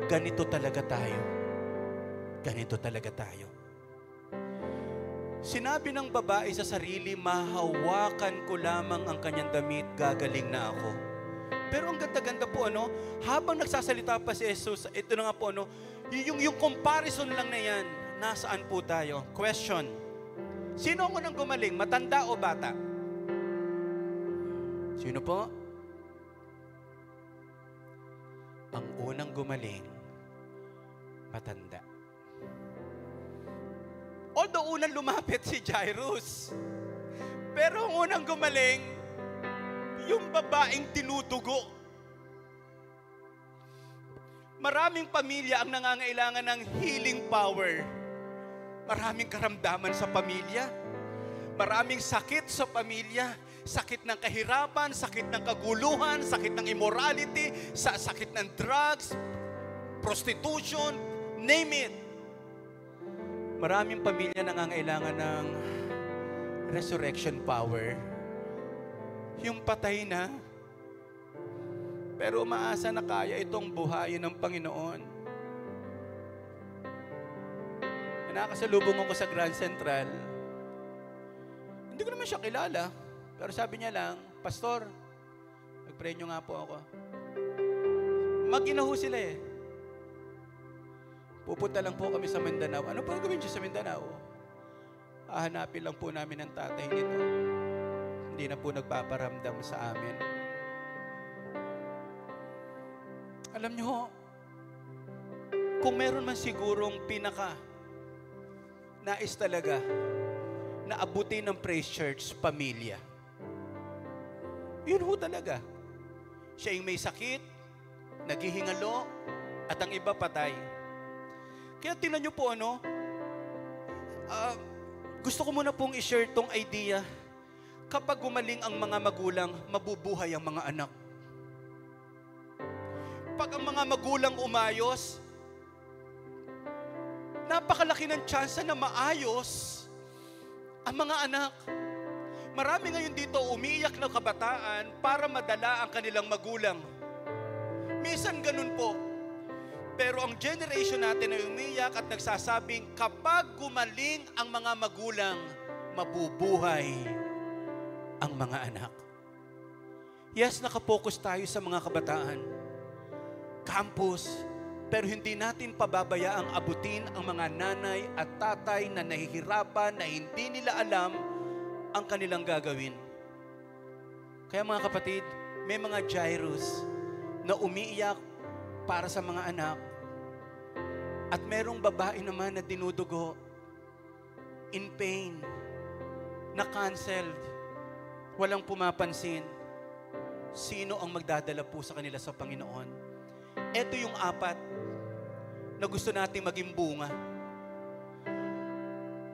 Ganito talaga tayo. Ganito talaga tayo. Sinabi ng babae sa sarili, mahawakan ko lamang ang kanyang damit, gagaling na ako. Pero ang ganda-ganda po, ano, habang nagsasalita pa si Jesus, ito na nga po, ano, yung comparison lang na yan, nasaan po tayo? Question, sino ang unang gumaling, matanda o bata? Sino po? Ang unang gumaling, matanda. Although unang lumapit si Jairus, pero ang unang gumaling, yung babaeng tinutugo. Maraming pamilya ang nangangailangan ng healing power. Maraming karamdaman sa pamilya. Maraming sakit sa pamilya. Sakit ng kahirapan, sakit ng kaguluhan, sakit ng immorality, sakit ng drugs, prostitution, name it. Maraming pamilya nangangailangan ng resurrection power. Yung patay na, pero umaasa na kaya itong buhayin ng Panginoon. Nakasalubong ako sa Grand Central. Hindi ko naman siya kilala. Pero sabi niya lang, Pastor, nag-pray niyo nga po ako. Mag-ina ho sila eh. Pupunta lang po kami sa Mindanao. Ano pa gawin siya sa Mindanao? Hahanapin lang po namin ang tatay nito. Hindi na po nagpaparamdam sa amin. Alam niyo ho, kung meron man sigurong nais talaga na abutin ng Praise Church pamilya. Yun ho talaga. Siya yung may sakit, naghihingalo, at ang iba patay. Kaya tingnan niyo po gusto ko muna pong i-share tong idea. Kapag gumaling ang mga magulang, mabubuhay ang mga anak. Pag ang mga magulang umayos, napakalaki ng tsansa na maayos ang mga anak. Marami ngayon dito umiiyak na kabataan para madala ang kanilang magulang. Minsan ganun po. Pero ang generation natin ay umiiyak at nagsasabing kapag gumaling ang mga magulang, mabubuhay ang mga anak. Yes, nakapokus tayo sa mga kabataan. Campus, pero hindi natin pababayaang abutin ang mga nanay at tatay na nahihirapan, na hindi nila alam ang kanilang gagawin. Kaya mga kapatid, may mga Jairus na umiiyak para sa mga anak. At merong babae naman na dinudugo, in pain, na canceled, walang pumapansin. Sino ang magdadala po sa kanila sa Panginoon? Ito yung 4 na gusto nating maging bunga.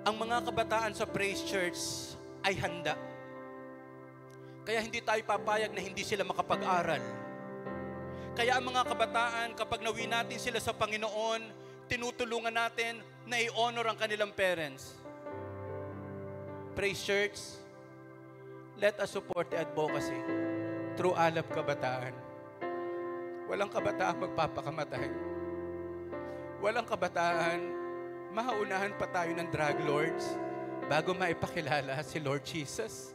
Ang mga kabataan sa Praise Church ay handa. Kaya hindi tayo papayag na hindi sila makapag-aral. Kaya ang mga kabataan, kapag nawi natin sila sa Panginoon, tinutulungan natin na i-honor ang kanilang parents. Praise Church, let us support the advocacy through Alab Kabataan. Walang kabataan magpapakamatay. Walang kabataan, mahaunahan pa tayo ng drug lords bago maipakilala si Lord Jesus.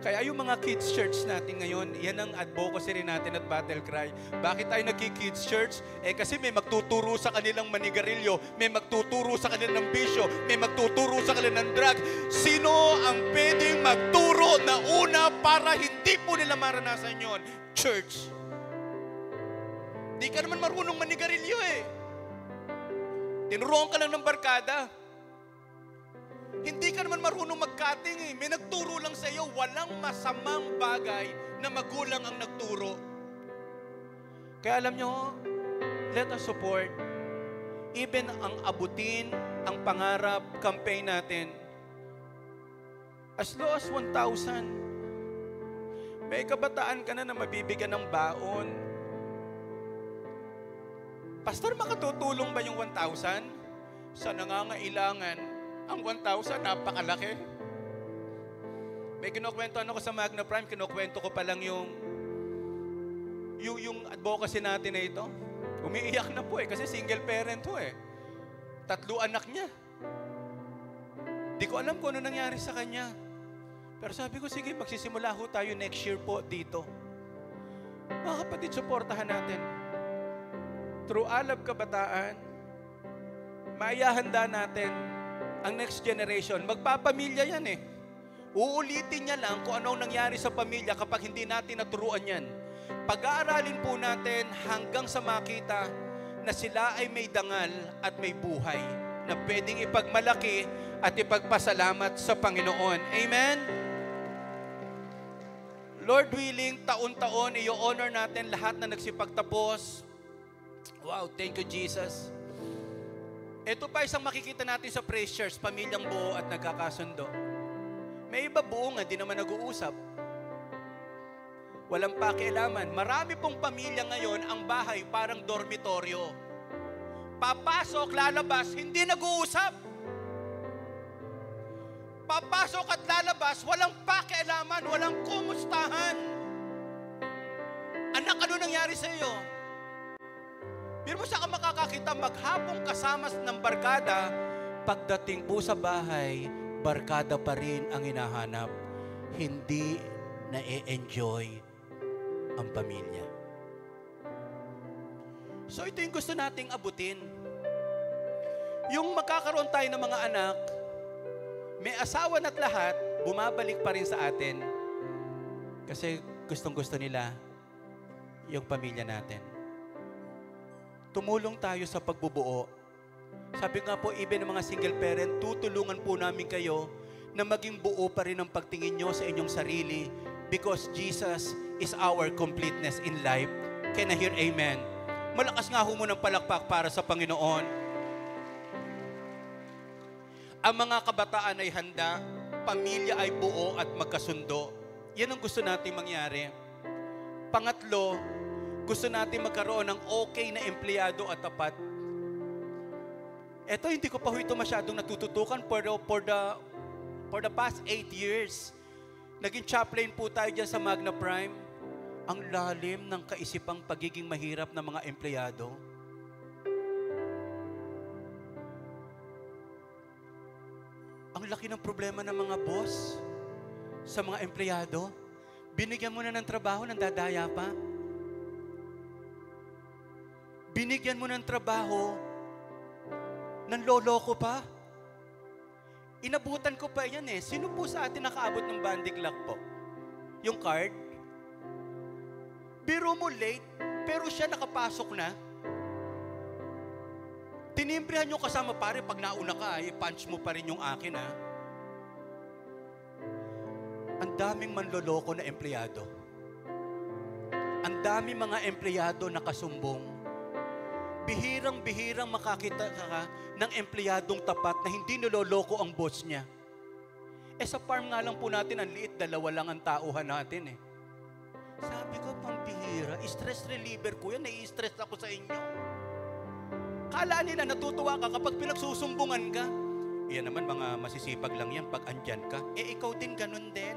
Kaya yung mga kids church natin ngayon, yan ang advocacy rin natin at battle cry. Bakit tayo nagki-kids church? Kasi may magtuturo sa kanilang manigarilyo, may magtuturo sa kanilang bisyo, may magtuturo sa kanilang drug. Sino ang pwedeng magturo na una para hindi po nila maranasan yon? Church. Di ka naman marunong manigarilyo eh. Tinuruan ka lang ng barkada. Hindi ka naman marunong mag-cutting eh. May nagturo lang sa iyo. Walang masamang bagay na magulang ang nagturo. Kaya alam nyo, let us support. Even ang abutin, ang pangarap, campaign natin. As low as 1,000. May kabataan ka na mabibigyan ng baon. Pastor, makatutulong ba yung 1,000? Sa nangangailangan, ang 1,000, napakalaki. May kinukwentuhan ako sa Magna Prime, kinukwento ko pa lang yung advocacy natin na ito. Umiiyak na po kasi single parent po 3 anak niya. Di ko alam kung ano nangyari sa kanya. Pero sabi ko, sige, magsisimula ho tayo next year po dito. Mga kapatid, supportahan natin. Through Alab Kabataan, maiyahanda natin ang next generation. Magpapamilya yan Uulitin niya lang kung anong nangyari sa pamilya kapag hindi natin naturuan yan. Pag-aaralin po natin hanggang sa makita na sila ay may dangal at may buhay na pwedeng ipagmalaki at ipagpasalamat sa Panginoon. Amen? Lord willing, taon-taon, i-honor natin lahat na nagsipagtapos Wow, thank you, Jesus. Ito pa isang makikita natin sa praise church, pamilyang buo at nagkakasundo. May iba buo nga, di naman nag-uusap. Walang pakialaman. Marami pong pamilya ngayon, ang bahay parang dormitoryo. Papasok, lalabas, hindi nag-uusap. Papasok at lalabas, walang pakialaman, walang kumustahan. Anak, ano nangyari sa iyo? Pero mo saan ka makakakita maghapong kasama ng barkada, pagdating po sa bahay, barkada pa rin ang hinahanap. Hindi na-enjoy ang pamilya. So ito yung gusto nating abutin. Yung magkakaroon tayo ng mga anak, may asawa na't lahat, bumabalik pa rin sa atin. Kasi gustong-gusto nila yung pamilya natin. Tumulong tayo sa pagbubuo. Sabi nga po, even ng mga single parent, tutulungan po namin kayo na maging buo pa rin ang pagtingin nyo sa inyong sarili because Jesus is our completeness in life. Can I hear amen? Malakas nga ho mo ng palakpak para sa Panginoon. Ang mga kabataan ay handa, pamilya ay buo at magkasundo. Yan ang gusto natin mangyari. Pangatlo, gusto natin magkaroon ng okay na empleyado at tapat. Ito, hindi ko pa ito masyadong natututukan for the past 8 years. Naging chaplain po tayo dyan sa Magna Prime. Ang lalim ng kaisipang pagiging mahirap ng mga empleyado. Ang laki ng problema ng mga boss sa mga empleyado. Binigyan mo na ng trabaho, nandadaya pa. Binigyan mo ng trabaho, nanloloko pa. Inabutan ko pa yan eh. Sino po sa atin nakaabot ng bandy clock po? Yung card? Biro mo late, pero siya nakapasok na. Tinimbrihan nyo kasama pare, pag nauna ka, i-punch mo pa rin yung akin ha. Ang daming manloloko na empleyado. Ang daming mga empleyado na kasumbong. Bihirang-bihirang makakita ka ng empleyadong tapat na hindi niloloko ang boss niya. Sa farm nga lang po natin, ang liit, 2 lang ang tauhan natin eh. Sabi ko, pambihira, stress reliever ko yan, nai-stress ako sa inyo. Kala nila natutuwa ka kapag pinagsusumbungan ka. Yan naman, mga masisipag lang yan pag andyan ka. Ikaw din, ganun din.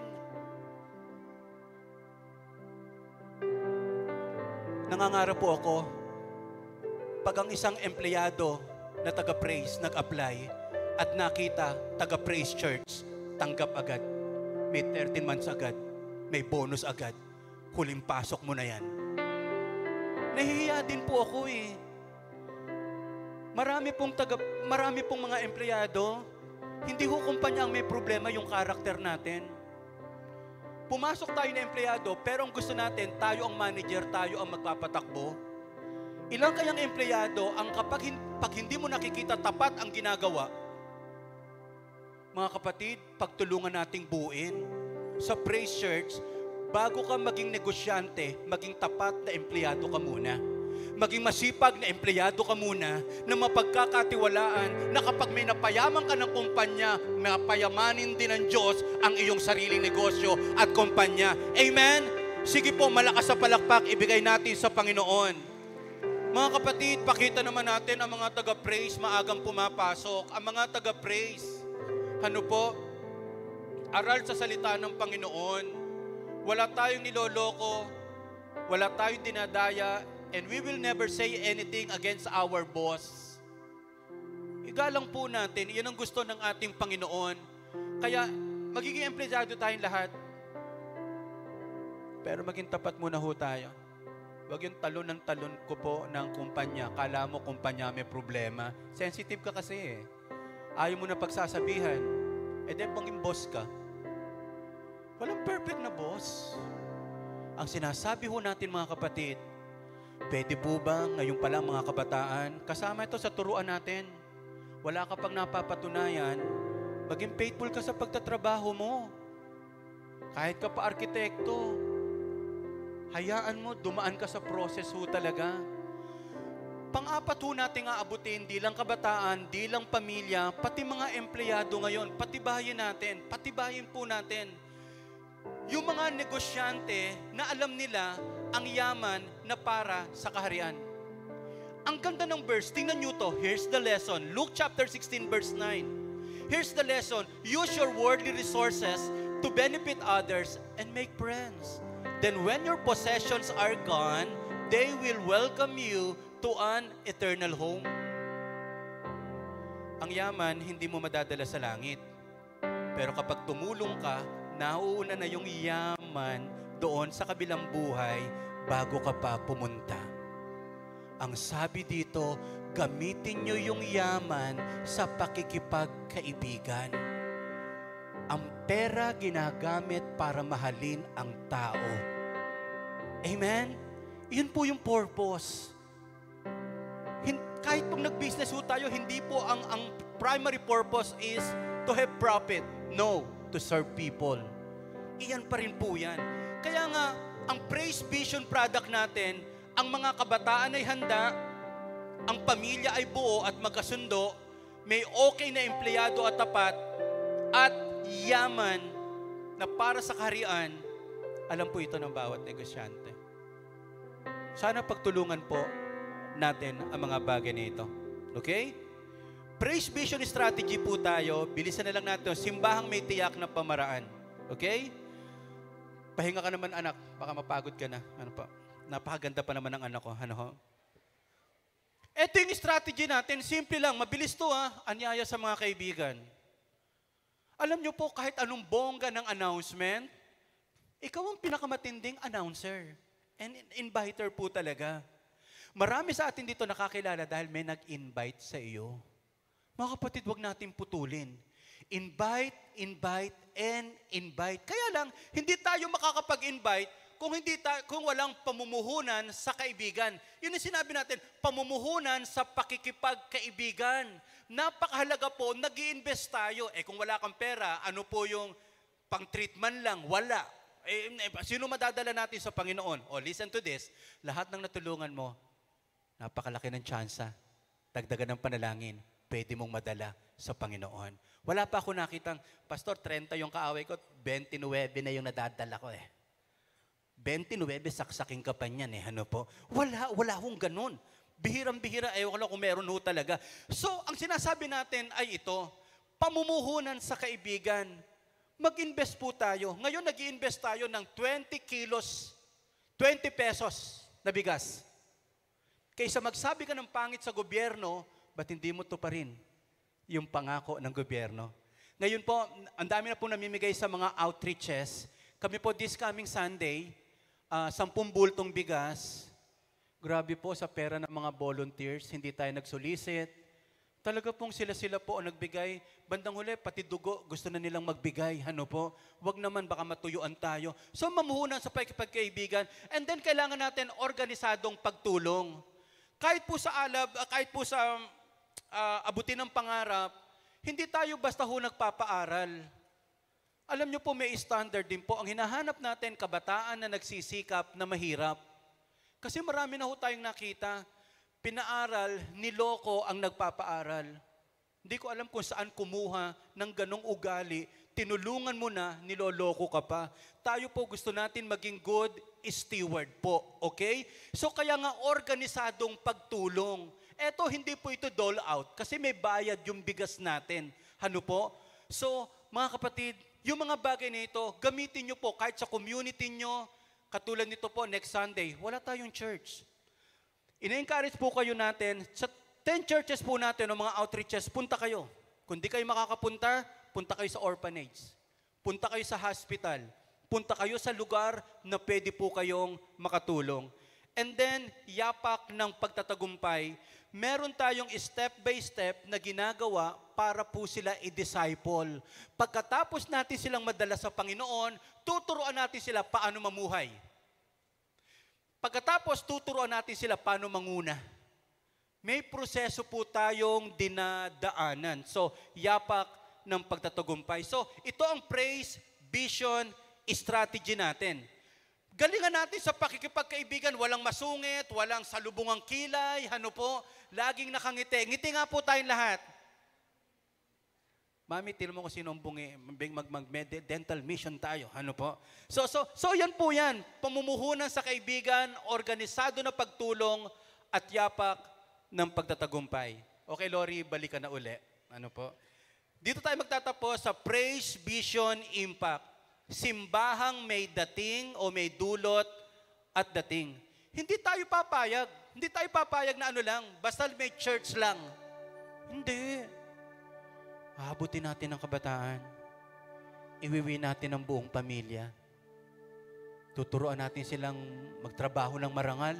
Nangangarap po ako, pag ang isang empleyado na taga-praise nag-apply at nakita taga-praise church, tanggap agad. May 13 months agad. May bonus agad. Huling pasok mo na yan. Nahihiya din po ako eh. Marami pong mga empleyado, hindi ho kumpanya ang may problema yung karakter natin. Pumasok tayo na empleyado, pero ang gusto natin, tayo ang manager, tayo ang magpapatakbo. Ilang kayang empleyado ang pag hindi mo nakikita tapat ang ginagawa? Mga kapatid, pagtulungan nating buuin sa Praise Church, bago ka maging negosyante, maging tapat na empleyado ka muna. Maging masipag na empleyado ka muna na mapagkakatiwalaan na kapag may napayaman ka ng kumpanya, napayamanin din ng Diyos ang iyong sariling negosyo at kumpanya. Amen? Sige po, malakas sa palakpak, ibigay natin sa Panginoon. Mga kapatid, pakita naman natin ang mga taga-praise maagang pumapasok. Ang mga taga-praise, ano po, aral sa salita ng Panginoon. Wala tayong niloloko, wala tayong dinadaya, and we will never say anything against our boss. Igalang po natin, iyan ang gusto ng ating Panginoon. Kaya, magiging empleyado tayong lahat. Pero maging tapat muna ho tayo. Huwag yung talon ng talon ko po ng kumpanya. Kala mo kumpanya may problema. Sensitive ka kasi eh. Ayaw mo na pagsasabihan. Then maging boss ka. Walang perfect na boss. Ang sinasabi ho natin mga kapatid, pwede po ba ngayon pala mga kabataan, kasama ito sa turuan natin. Wala ka pang napapatunayan, maging faithful ka sa pagtatrabaho mo. Kahit ka pa arkitekto, hayaan mo, dumaan ka sa process ho talaga. Pang-apat ho natin aabutin, di lang kabataan, di lang pamilya, pati mga empleyado ngayon, patibayin po natin. Yung mga negosyante na alam nila ang yaman na para sa kaharian. Ang ganda ng verse, tingnan nyo to, here's the lesson. Luke chapter 16 verse 9. Here's the lesson, use your worldly resources to benefit others and make friends. Then when your possessions are gone, they will welcome you to an eternal home. Ang yaman, hindi mo madadala sa langit. Pero kapag tumulong ka, nauuna na yung yaman doon sa kabilang buhay bago ka pa pumunta. Ang sabi dito, gamitin nyo yung yaman sa pakikipagkaibigan. Ang pera ginagamit para mahalin ang tao. Amen? Yun po yung purpose. Kahit pong nag-business ho tayo, hindi po ang primary purpose is to have profit. No, to serve people. Iyan pa rin po yan. Kaya nga, ang Praise Vision product natin, ang mga kabataan ay handa, ang pamilya ay buo at magkasundo, may okay na empleyado at tapat, at yaman na para sa kaharian, alam po ito ng bawat negosyante. Sana pagtulungan po natin ang mga bagay na ito. Okay? Praise Vision strategy po tayo. Bilisan na lang natin. Simbahang may tiyak na pamaraan. Okay? Pahinga ka naman, anak. Baka mapagod ka na. Ano pa? Napakaganda pa naman ng anak ko. Ano ho? Ito yung strategy natin. Simple lang. Mabilis to ha. Anyaya sa mga kaibigan. Alam nyo po, kahit anong bongga ng announcement, ikaw ang pinakamatinding announcer. And inviter po talaga. Marami sa atin dito nakakilala dahil may nag-invite sa iyo. Mga kapatid, huwag natin putulin. Invite, invite, and invite. Kaya lang, hindi tayo makakapag-invite kung walang pamumuhunan sa kaibigan. Yun yung sinabi natin, pamumuhunan sa pakikipagkaibigan. Napakahalaga po, nag-i-invest tayo. Kung wala kang pera, ano po yung pang-treatment lang? Wala. Sino madadala natin sa Panginoon? Listen to this. Lahat ng natulungan mo, napakalaki ng tsansa. Dagdagan ng panalangin, pwede mong madala sa Panginoon. Wala pa ako nakitang, Pastor, 30 yung kaaway ko, 29 na yung nadadala ko 29, saksaking ka pa niyan Ano po? Wala hong ganun. Bihirang-bihira, ewan ko lang kung meron ho talaga. So, ang sinasabi natin ay ito, pamumuhunan sa kaibigan. Mag-invest po tayo. Ngayon, nag-i-invest tayo ng 20 kilos, 20 pesos na bigas. Kaysa magsabi ka ng pangit sa gobyerno, ba't hindi mo to pa rin yung pangako ng gobyerno? Ngayon po, ang dami na po namimigay sa mga outreaches. Kami po this coming Sunday, 10 bultong bigas. Grabe po sa pera ng mga volunteers, hindi tayo nagsolicit. Talaga pong sila po ang nagbigay. Bandang huli, pati dugo, gusto na nilang magbigay. Ano po? Wag naman, baka matuyuan tayo. So, mamuhunan sa pagkaibigan. And then, kailangan natin organisadong pagtulong. Kahit po sa alab, kahit po sa abutin ng pangarap, hindi tayo basta ho nagpapaaral. Alam nyo po, may standard din po. Ang hinahanap natin, kabataan na nagsisikap na mahirap. Kasi marami na ho tayong nakita. Pinaaral, niloko ang nagpapaaral. Hindi ko alam kung saan kumuha ng ganong ugali. Tinulungan mo na, niloloko ka pa. Tayo po gusto natin maging good steward po. Okay? So kaya nga organisadong pagtulong. Eto, hindi po ito dole out kasi may bayad yung bigas natin. Ano po? So, mga kapatid, yung mga bagay na ito, gamitin nyo po kahit sa community nyo. Katulad nito po, next Sunday, wala tayong church. Ina-encourage po kayo natin, sa 10 churches po natin, o mga outreaches, punta kayo. Kung di kayo makakapunta, punta kayo sa orphanage. Punta kayo sa hospital. Punta kayo sa lugar na pwede po kayong makatulong. And then, yapak ng pagtatagumpay, meron tayong step by step na ginagawa para po sila i-disciple. Pagkatapos natin silang madala sa Panginoon, tuturuan natin sila paano mamuhay. Pagkatapos, tuturuan natin sila paano manguna. May proseso po tayong dinadaanan. So, yapak ng pagtatagumpay. So, ito ang praise, vision, strategy natin. Galingan natin sa pakikipagkaibigan, walang masungit, walang salubungang kilay, ano po, laging nakangiti. Ngiti nga po tayong lahat. Mami, tilo mo kung sino ang bungi, dental mission tayo, ano po. So yan po yan, pamumuhunan sa kaibigan, organisado na pagtulong, at yapak ng pagtatagumpay. Okay, Lori, balik ka na uli. Ano po? Dito tayo magtatapos sa Praise, Vision, Impact. Simbahang may dating o may dulot at dating. Hindi tayo papayag. Hindi tayo papayag na ano lang, basta may church lang. Hindi. Abutin natin ang kabataan. Iwiwi natin ang buong pamilya. Tuturuan natin silang magtrabaho ng marangal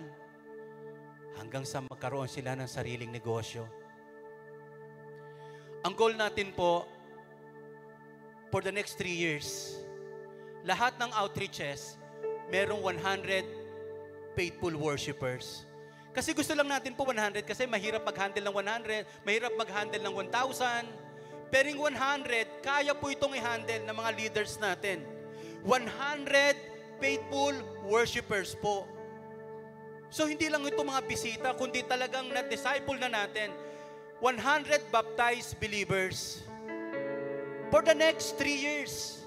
hanggang sa magkaroon sila ng sariling negosyo. Ang goal natin po, for the next 3 years, lahat ng outreaches, merong 100 faithful worshipers. Kasi gusto lang natin po 100 kasi mahirap mag-handle ng 100, mahirap mag-handle ng 1,000. Pero yung 100, kaya po itong i-handle ng mga leaders natin. 100 faithful worshipers po. So hindi lang ito mga bisita, kundi talagang na-disciple na natin. 100 baptized believers. For the next 3 years.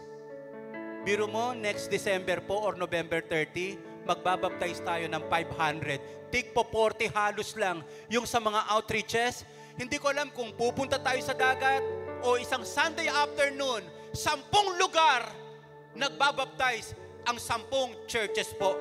Biro mo, next December po or November 30, magbabaptize tayo ng 500. Tig po 40 halos lang. Yung sa mga outreaches, hindi ko alam kung pupunta tayo sa dagat o isang Sunday afternoon, 10 lugar nagbabaptize ang 10 churches po.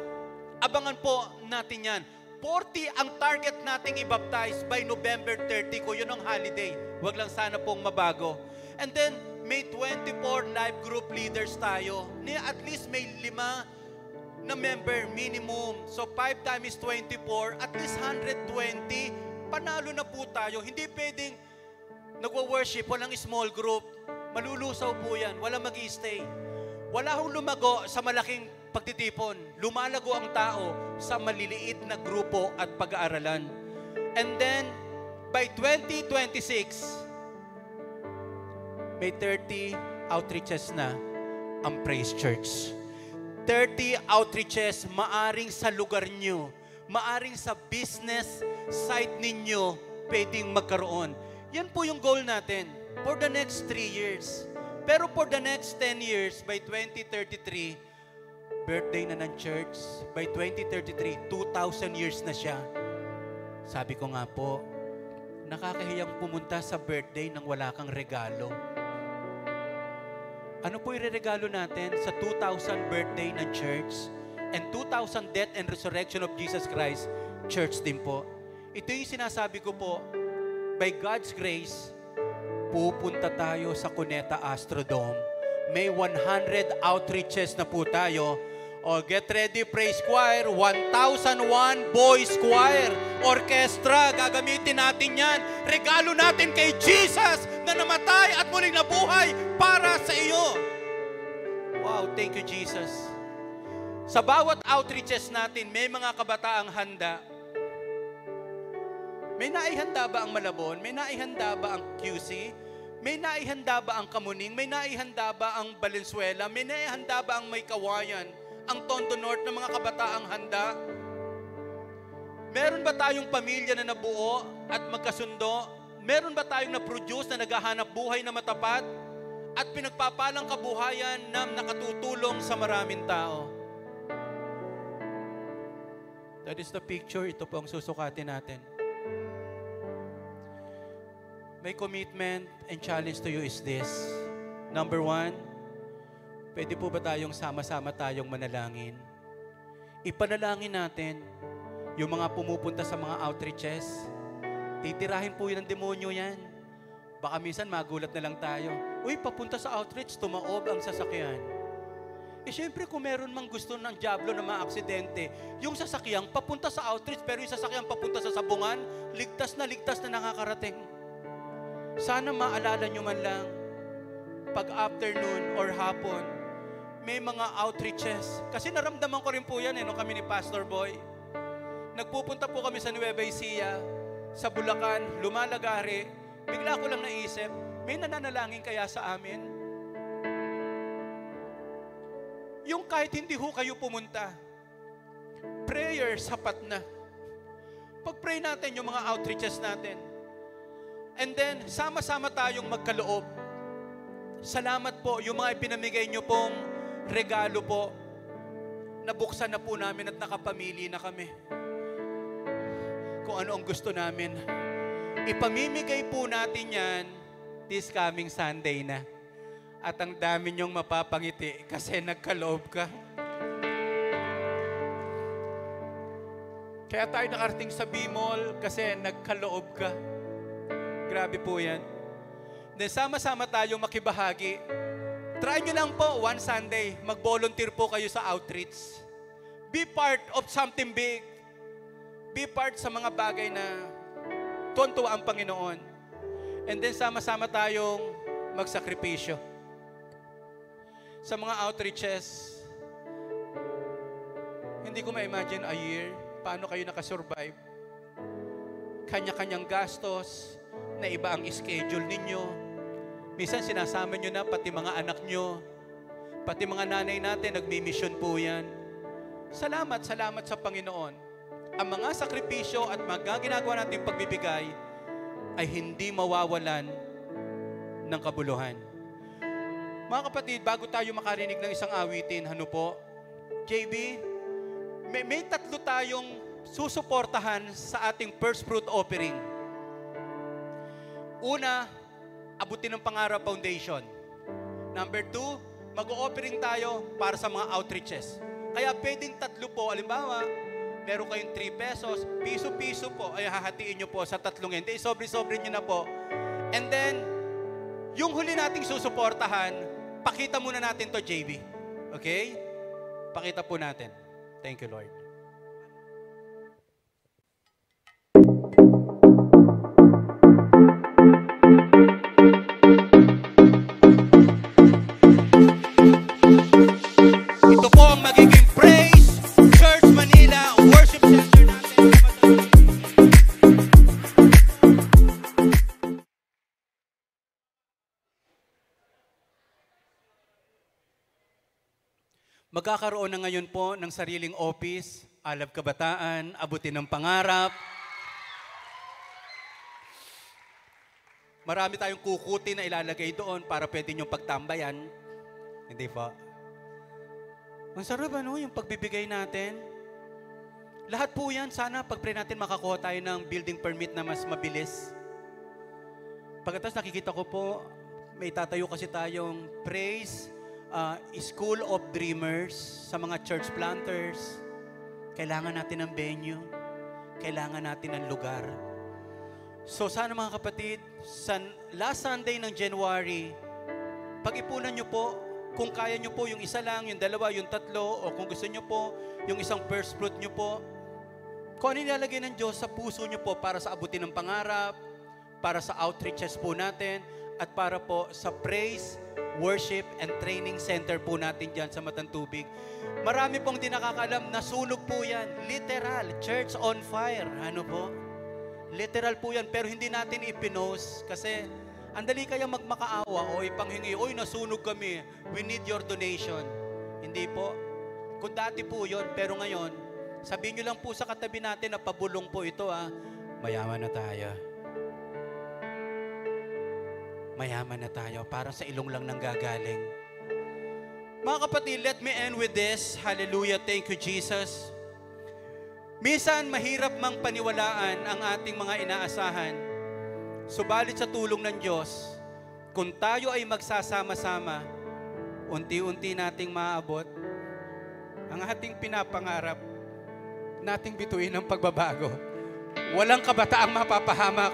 Abangan po natin yan. 40 ang target nating i-baptize by November 30 ko. Yun ang holiday. Huwag lang sana pong mabago. And then, may 24 life group leaders tayo. At least may 5 na member minimum. So 5 times 24, at least 120. Panalo na po tayo. Hindi pwedeng nagwa-worship, walang small group. Malulusaw po yan. Walang mag-i-stay. Wala hong lumago sa malaking pagtitipon. Lumalago ang tao sa maliliit na grupo at pag-aaralan. And then, by 2026, may 30 outreaches na ang Praise Church. 30 outreaches maaring sa lugar nyo, maaring sa business site ninyo, pwedeng magkaroon. Yan po yung goal natin for the next 3 years. Pero for the next 10 years, by 2033, birthday na ng church. By 2033, 2,000 years na siya. Sabi ko nga po, nakakahiyang pumunta sa birthday nang wala kang regalo. Ano po ireregalo natin sa 2,000 birthday ng church and 2,000 death and resurrection of Jesus Christ, church din po. Ito yung sinasabi ko po, by God's grace, pupunta tayo sa Cuneta Astrodome. May 100 outreaches na po tayo. O get ready, praise choir, 1001 boys choir, orchestra, gagamitin natin yan. Regalo natin kay Jesus na namatay at muling nabuhay para sa iyo. Wow, thank you Jesus. Sa bawat outreaches natin, may mga kabataang handa. May naihanda ba ang Malabon? May naihanda ba ang QC? May naihanda ba ang Kamuning? May naihanda ba ang Valenzuela? May naihanda ba ang May Kawayan? Ang Tondo North ng mga kabataang handa? Meron ba tayong pamilya na nabuo at magkasundo? Meron ba tayong na-produce na naghahanap buhay na matapat at pinagpapalang kabuhayan na nakatutulong sa maraming tao? That is the picture. Ito po ang susukatin natin. My commitment and challenge to you is this. Number 1, pwede po ba tayong sama-sama tayong manalangin? Ipanalangin natin yung mga pumupunta sa mga outreaches. Titirahin po yun ng demonyo yan. Baka minsan magulat na lang tayo. Uy, papunta sa outreach, tumaob ang sasakyan. Siyempre kung meron mang gusto ng diablo na maaksidente, yung sasakyan papunta sa outreach, pero yung sasakyan papunta sa sabungan, ligtas na nakakarating. Sana maalala nyo man lang, pag afternoon or hapon, may mga outreaches. Kasi naramdaman ko rin po yan nung kami ni Pastor Boy. Nagpupunta po kami sa Nueva Ecija, sa Bulacan, Lumalagari. Bigla ko lang naisip, may nananalangin kaya sa amin? Yung kahit hindi ho kayo pumunta, prayer sapat na. Pag-pray natin yung mga outreaches natin. And then, sama-sama tayong magkaloob. Salamat po yung mga ipinamigay nyo pong regalo po. Nabuksan na po namin at nakapamili na kami. Kung ano ang gusto namin. Ipamimigay po natin yan this coming Sunday na. At ang dami nyong mapapangiti kasi nagkaloob ka. Kaya tayo nakarating sa Bimol kasi nagkaloob ka. Grabe po yan. Then sama-sama tayong makibahagi. Try nyo lang po one Sunday, mag-volunteer po kayo sa outreach. Be part of something big. Be part sa mga bagay na tuwan-tuwa ang Panginoon. And then sama-sama tayong magsakripisyo. Sa mga outreaches, hindi ko ma-imagine a year, paano kayo nakasurvive. Kanya-kanyang gastos, na iba ang schedule ninyo. Minsan sinasama nyo na pati mga anak nyo, pati mga nanay natin, nagmi-mission po yan. Salamat sa Panginoon. Ang mga sakripisyo at mga ginagawa natin pagbibigay ay hindi mawawalan ng kabuluhan. Mga kapatid, bago tayo makarinig ng isang awitin, ano po? JB, may tatlo tayong susuportahan sa ating first fruit offering. Una, Abutin ng Pangarap Foundation. Number 2, mag-o-offering tayo para sa mga outreaches. Kaya pwedeng tatlo po, alimbawa, meron kayong 3 pesos, piso-piso po, ay hahatiin nyo po sa tatlong yan. Hindi, sobre-sobre nyo na po. And then, yung huli nating susuportahan, pakita muna natin to, JB. Okay? Pakita po natin. Thank you, Lord. Ito po ang magiging Praise Church Manila Worship Center natin. Magkakaroon na ngayon po ng sariling office, Alab Kabataan, Abutin ng Pangarap. Marami tayong kukuti na ilalagay doon para pwede niyong pagtambayan. Hindi po. Ang sarap ano, yung pagbibigay natin. Lahat po yan, sana pag-pray natin makakuha tayo ng building permit na mas mabilis. Pagkatapos nakikita ko po, may tatayo kasi tayong Praise School of Dreamers sa mga church planters. Kailangan natin ng venue. Kailangan natin ng lugar. So sana mga kapatid, sa last Sunday ng January, pag-ipunan nyo po, kung kaya nyo po yung isa lang, yung dalawa, yung tatlo, o kung gusto nyo po, yung isang first fruit nyo po, kung ano nilalagay ng Diyos sa puso nyo po para sa Abutin ng Pangarap, para sa outreaches po natin, at para po sa Praise, Worship, and Training Center po natin dyan sa Matantubig. Marami pong di nakakalam na sunog po yan. Literal, church on fire. Ano po? Literal po yan, pero hindi natin ipinost kasi andali kaya magmakaawa o ipanghingi, oy nasunog kami, we need your donation. Hindi po. Kung dati po yun, pero ngayon, sabihin nyo lang po sa katabi natin na pabulong po ito mayaman na tayo. Mayaman na tayo, para sa ilong lang nang gagaling. Mga kapatid, let me end with this. Hallelujah, thank you Jesus. Minsan, mahirap mang paniwalaan ang ating mga inaasahan. Subalit sa tulong ng Diyos, kung tayo ay magsasama-sama, unti-unti nating maabot ang ating pinapangarap, nating bituin ang pagbabago. Walang kabataang mapapahamak.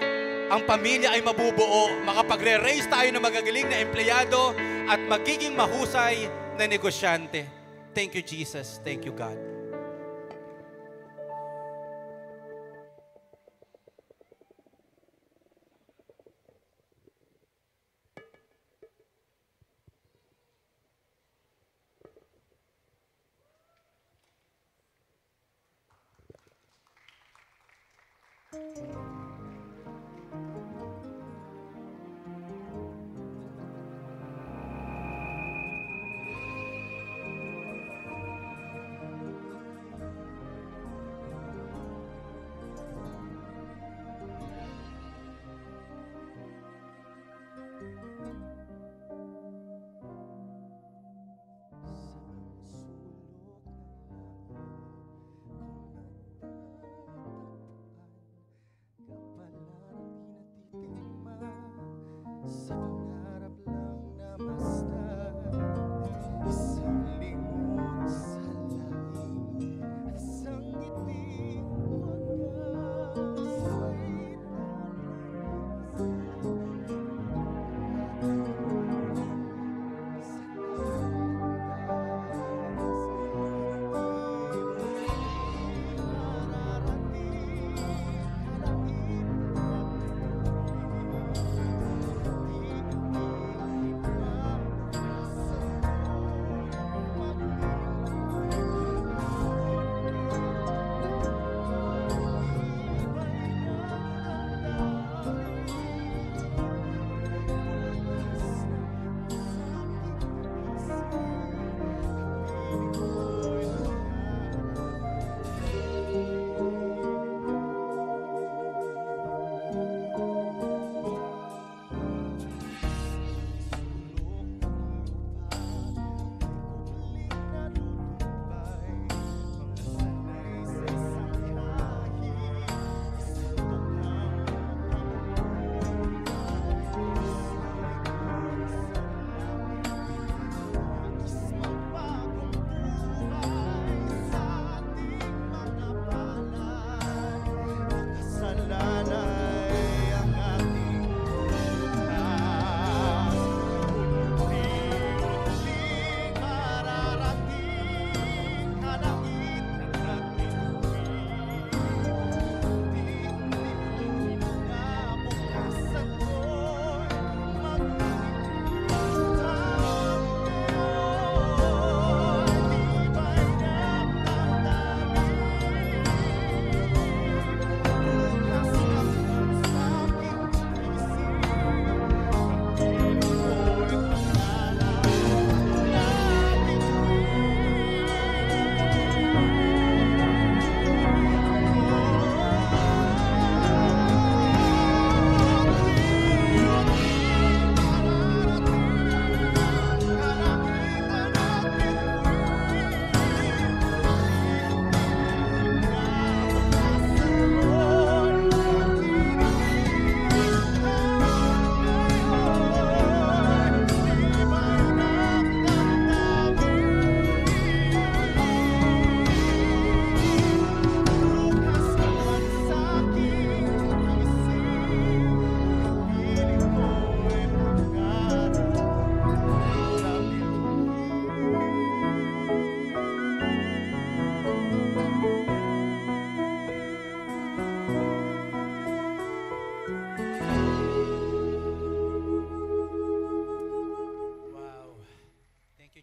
Ang pamilya ay mabubuo. Makapagre-raise tayo ng magagaling na empleyado at magiging mahusay na negosyante. Thank you, Jesus. Thank you, God.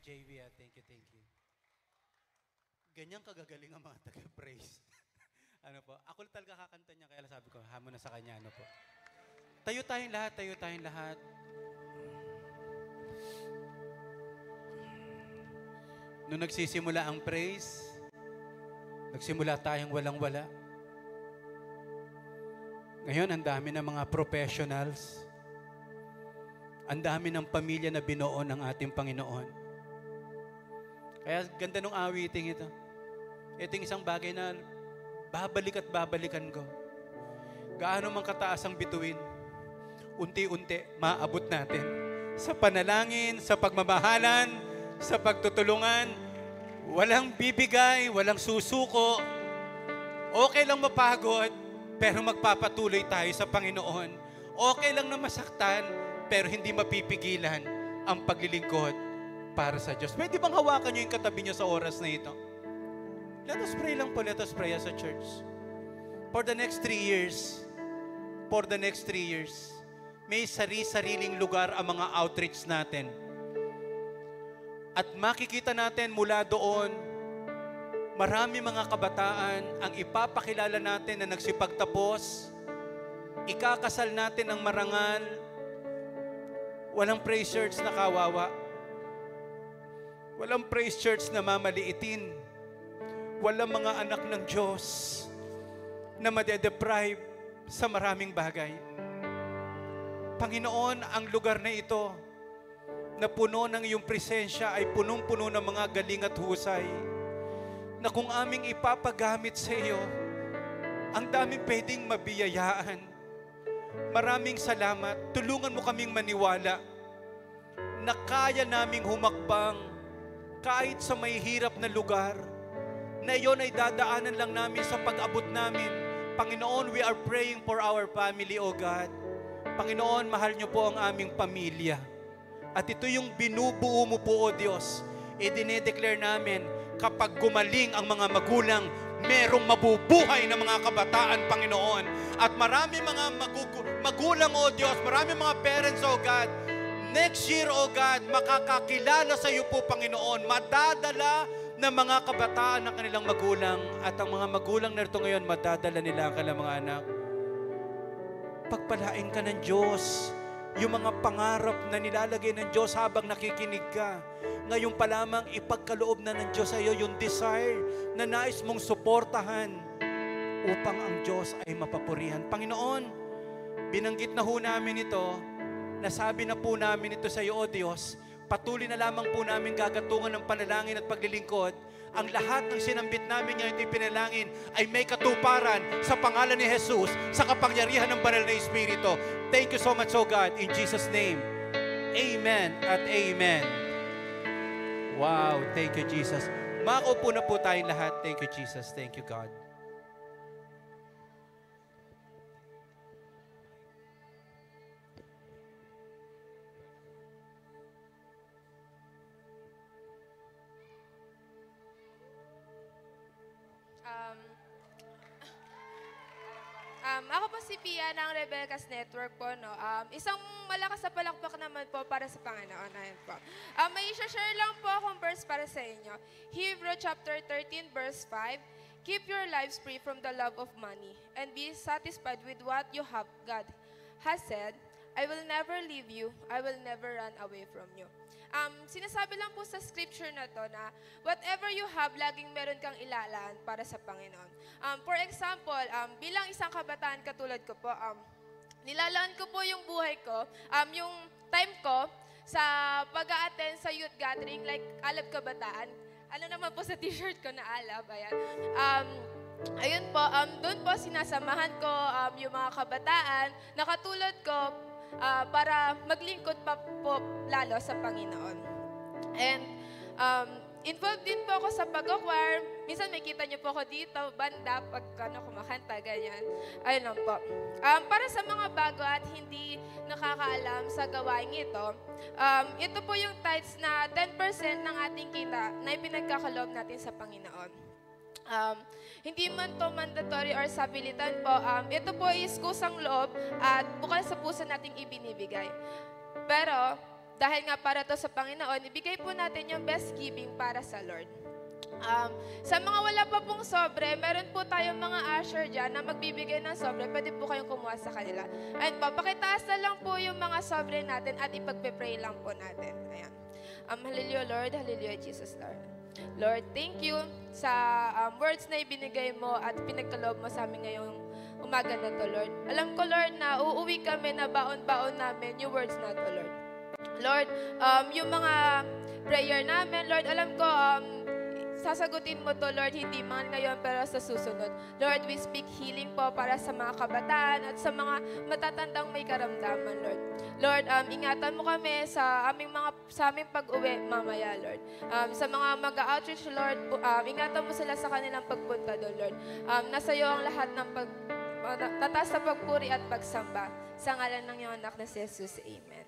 JV, thank you, thank you. Ganyan kagagaling ang mga taga-praise. Ano po, ako talaga kakanta niya, kaya sabi ko, hamon na sa kanya, ano po. Tayo tayong lahat, tayo tayong lahat. Nung nagsisimula ang praise, nagsimula tayong walang-wala. Ngayon, ang dami ng mga professionals. Ang dami ng pamilya na binuo ng ating Panginoon. Kaya ganda ng awiting ito. Ito yung isang bagay na babalik at babalikan ko. Gaano man kataas ang bituin, unti-unti maabot natin. Sa panalangin, sa pagmamahalan, sa pagtutulungan, walang bibigay, walang susuko. Okay lang mapagod, pero magpapatuloy tayo sa Panginoon. Okay lang na masaktan, pero hindi mapipigilan ang paglilingkod para sa Diyos. Pwede bang hawakan nyo yung katabi nyo sa oras na ito? Let us pray lang po, let us pray as a church. For the next 3 years, may sariling lugar ang mga outreach natin. At makikita natin mula doon, marami mga kabataan ang ipapakilala natin na nagsipagtapos, ikakasal natin ang marangal, walang praise church na kawawa, walang praise church na mamaliitin, walang mga anak ng Diyos na madedeprive sa maraming bagay. Panginoon, ang lugar na ito na puno ng iyong presensya ay punong-puno ng mga galing at husay na kung aming ipapagamit sa iyo, ang daming pwedeng mabiyayaan. Maraming salamat. Tulungan mo kaming maniwala na kaya naming humakbang kahit sa may hirap na lugar, na iyon ay dadaanan lang namin sa pag-abot namin. Panginoon, we are praying for our family, O God. Panginoon, mahal niyo po ang aming pamilya. At ito yung binubuo mo po, O Diyos. Idinedeclare namin, kapag gumaling ang mga magulang, merong mabubuhay na mga kabataan, Panginoon. At marami mga magulang, O Diyos, marami mga parents, O God, next year, O God, makakakilala sa iyo po, Panginoon. Madadala ng mga kabataan ng kanilang magulang. At ang mga magulang na ito ngayon, madadala nila ang kanilang mga anak. Pagpalain ka ng Diyos. Yung mga pangarap na nilalagay ng Diyos habang nakikinig ka. Ngayon pa lamang ipagkaloob na ng Diyos sa iyo yung desire na nais mong suportahan upang ang Diyos ay mapapurihan. Panginoon, binanggit na ho namin ito, nasabi na po namin ito sa iyo, O Diyos, patuloy na lamang po namin gagatungan ng panalangin at paglilingkod. Ang lahat ng sinambit namin ngayon ay pinalangin ay may katuparan sa pangalan ni Jesus sa kapangyarihan ng banal na Espiritu. Thank you so much, O God, in Jesus' name. Amen at amen. Wow, thank you, Jesus. Makaupo na po tayong lahat. Thank you, Jesus. Thank you, God. Ako po si Pia ng Rebelcas Network po, no. Isang malakas na palakpak naman po para sa Panginoon. Ayan po. May share lang po akong verse para sa inyo. Hebrew chapter 13 verse 5. Keep your lives free from the love of money and be satisfied with what you have. God has said, I will never leave you, I will never run away from you. Sinasabi lang po sa scripture na to na whatever you have, laging meron kang ilalaan para sa Panginoon. For example, bilang isang kabataan katulad ko po, nilalaan ko po yung buhay ko, yung time ko sa pag-a-attend sa youth gathering like Alab Kabataan. Ano naman po sa t-shirt ko na Alab, ayan. Ayun po, doon po sinasamahan ko yung mga kabataan na katulad ko, para maglingkod pa po lalo sa Panginoon. And involved din po ako sa pag-choir. Minsan may kita niyo po ako dito, banda, pag kumakanta, ganyan. Ayun lang po. Para sa mga bago at hindi nakakaalam sa gawain ito po yung tithes na 10% ng ating kita na ipinagkakaloob natin sa Panginoon. Hindi man to mandatory or sabilitan po. Ito po is kusang loob at bukal sa puso nating ibinibigay. Pero, dahil nga para to sa Panginoon, ibigay po natin yung best giving para sa Lord. Sa mga wala pa pong sobre, meron po tayong mga usher dyan na magbibigay ng sobre. Pwede po kayong kumuha sa kanila. Ayun po, pakitaas na lang po yung mga sobre natin at ipagpe-pray lang po natin. Ayan. Hallelujah, Lord. Hallelujah, Jesus, Lord. Lord, thank you sa words na ibinigay mo at pinagkaloob mo sa amin ngayong umaga na to, Lord. Alam ko, Lord, na uuwi kami na baon-baon namin yung words na to, Lord. Lord, yung mga prayer namin, Lord, alam ko, sasagutin mo to, Lord, hindi man ngayon pero sa susunod. Lord, we speak healing po para sa mga kabataan at sa mga matatandang may karamdaman, Lord. Lord, ingatan mo kami sa aming pag-uwi mamaya, Lord. Sa mga mag-outreach, Lord, ingatan mo sila sa kanilang pagpunta doon, Lord. Nasa iyo ang lahat ng tataas na pagpuri at pagsamba. Sa ngalan ng iyong anak na si Jesus, Amen.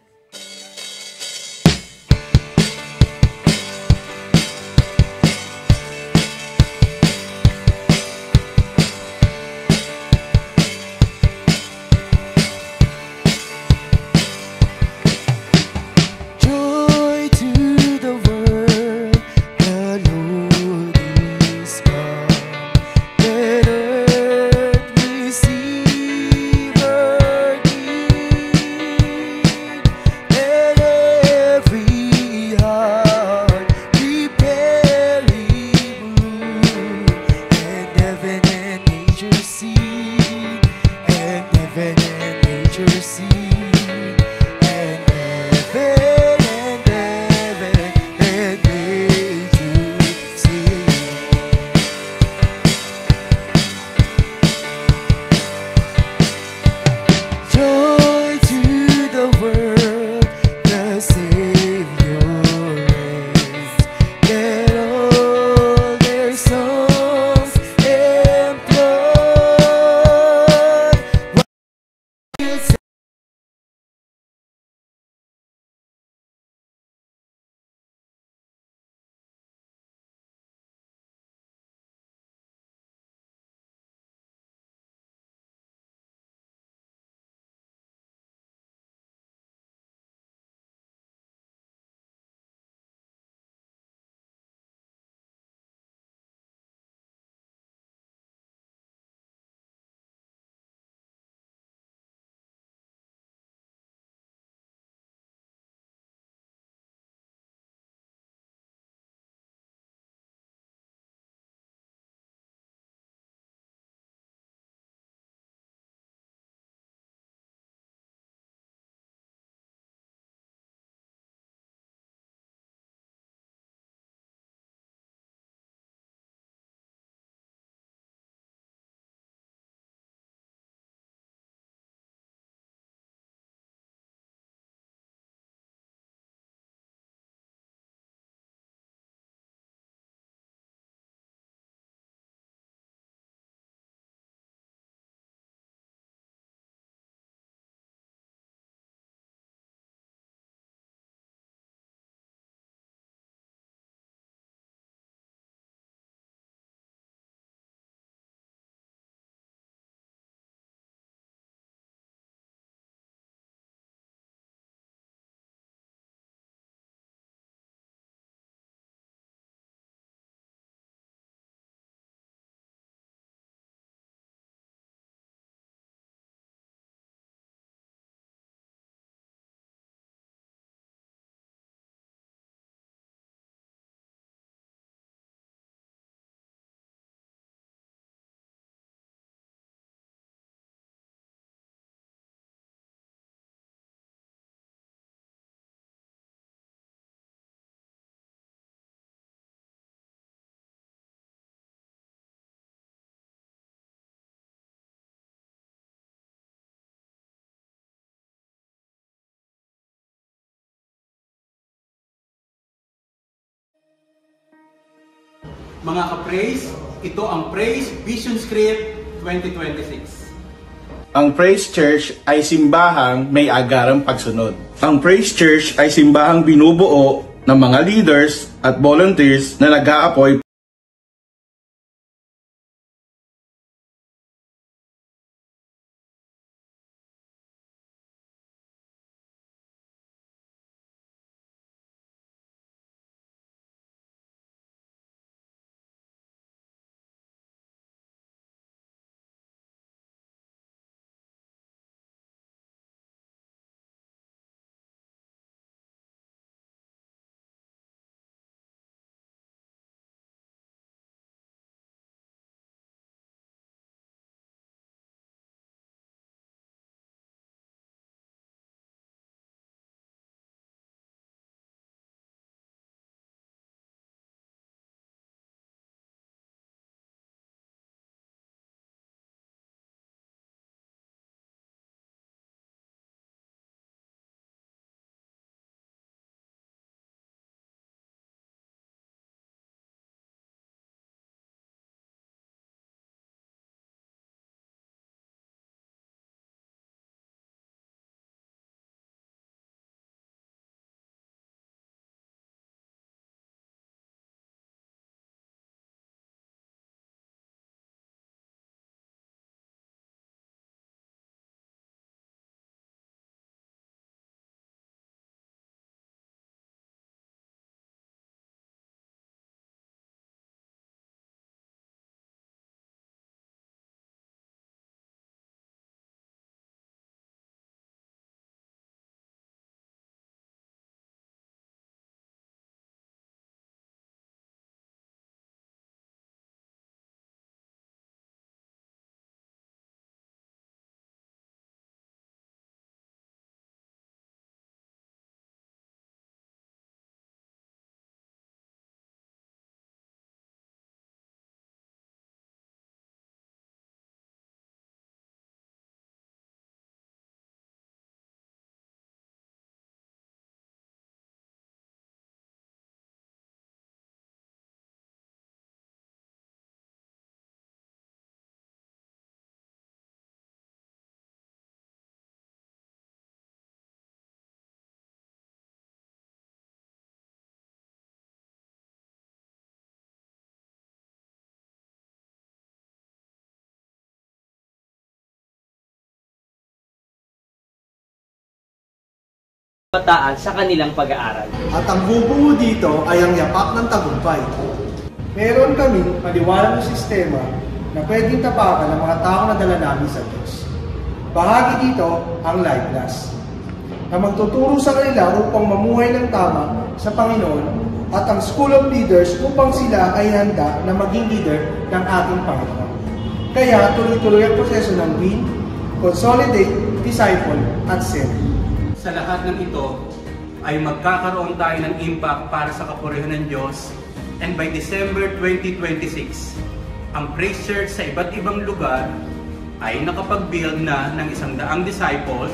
Mga ka-praise, ito ang Praise Vision Script 2026. Ang Praise Church ay simbahang may agarang pagsunod. Ang Praise Church ay simbahang binubuo ng mga leaders at volunteers na nag-aapoy kabataan sa kanilang pag-aaral. At ang bubuo dito ay ang yapak ng tagumpay. Meron kaming maliwanag na sistema na pwedeng tapakan ng mga tao na dala namin sa Diyos. Bahagi dito ang Life Class, na magtuturo sa kanila upang mamuhay ng tama sa Panginoon, at ang School of Leaders upang sila ay handa na maging leader ng ating Panginoon. Kaya tuloy-tuloy ang proseso ng Win, Consolidate, Disciple, at Send. Sa lahat ng ito ay magkakaroon tayo ng impact para sa kapurihan ng Diyos, and by December 2026, ang Praise Church sa iba't ibang lugar ay nakapag-build na ng 100 disciples,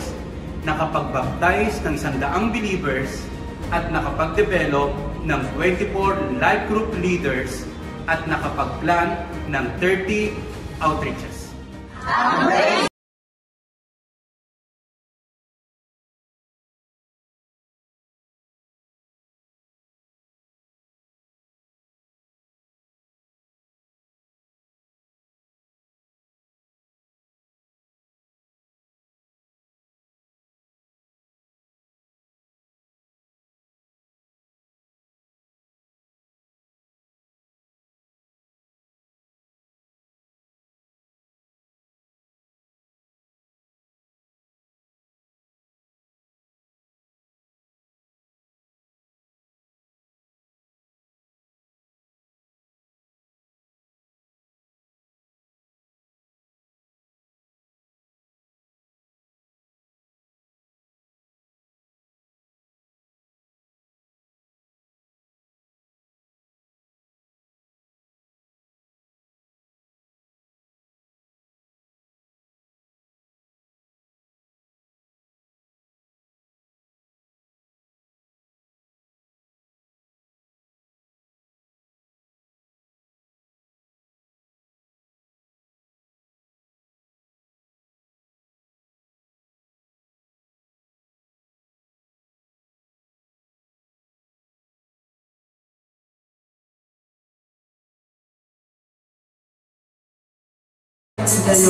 nakapag-baptize ng 100 believers, at nakapag-develop ng 24 life group leaders, at nakapag-plan ng 30 outreaches. This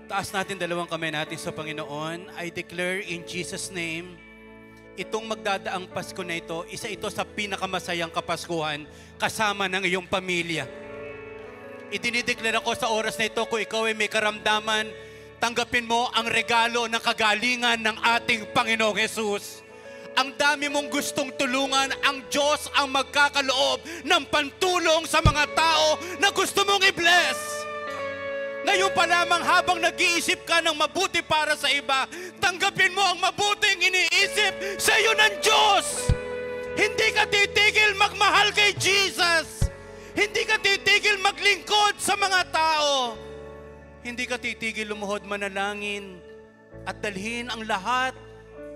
Taas natin dalawang kamay natin sa Panginoon. I declare in Jesus' name, itong magdadaang Pasko na ito, isa ito sa pinakamasayang Kapaskuhan kasama ng iyong pamilya. Idinideklara ko sa oras na ito, kung ikaw ay may karamdaman, tanggapin mo ang regalo ng kagalingan ng ating Panginoong Jesus. Ang dami mong gustong tulungan, ang Diyos ang magkakaloob ng pantulong sa mga tao na gusto mong i-bless. Ngayon pa lamang habang nag-iisip ka ng mabuti para sa iba, tanggapin mo ang mabuting iniisip sa iyo ng Diyos. Hindi ka titigil magmahal kay Jesus. Hindi ka titigil maglingkod sa mga tao. Hindi ka titigil lumuhod manalangin at dalhin ang lahat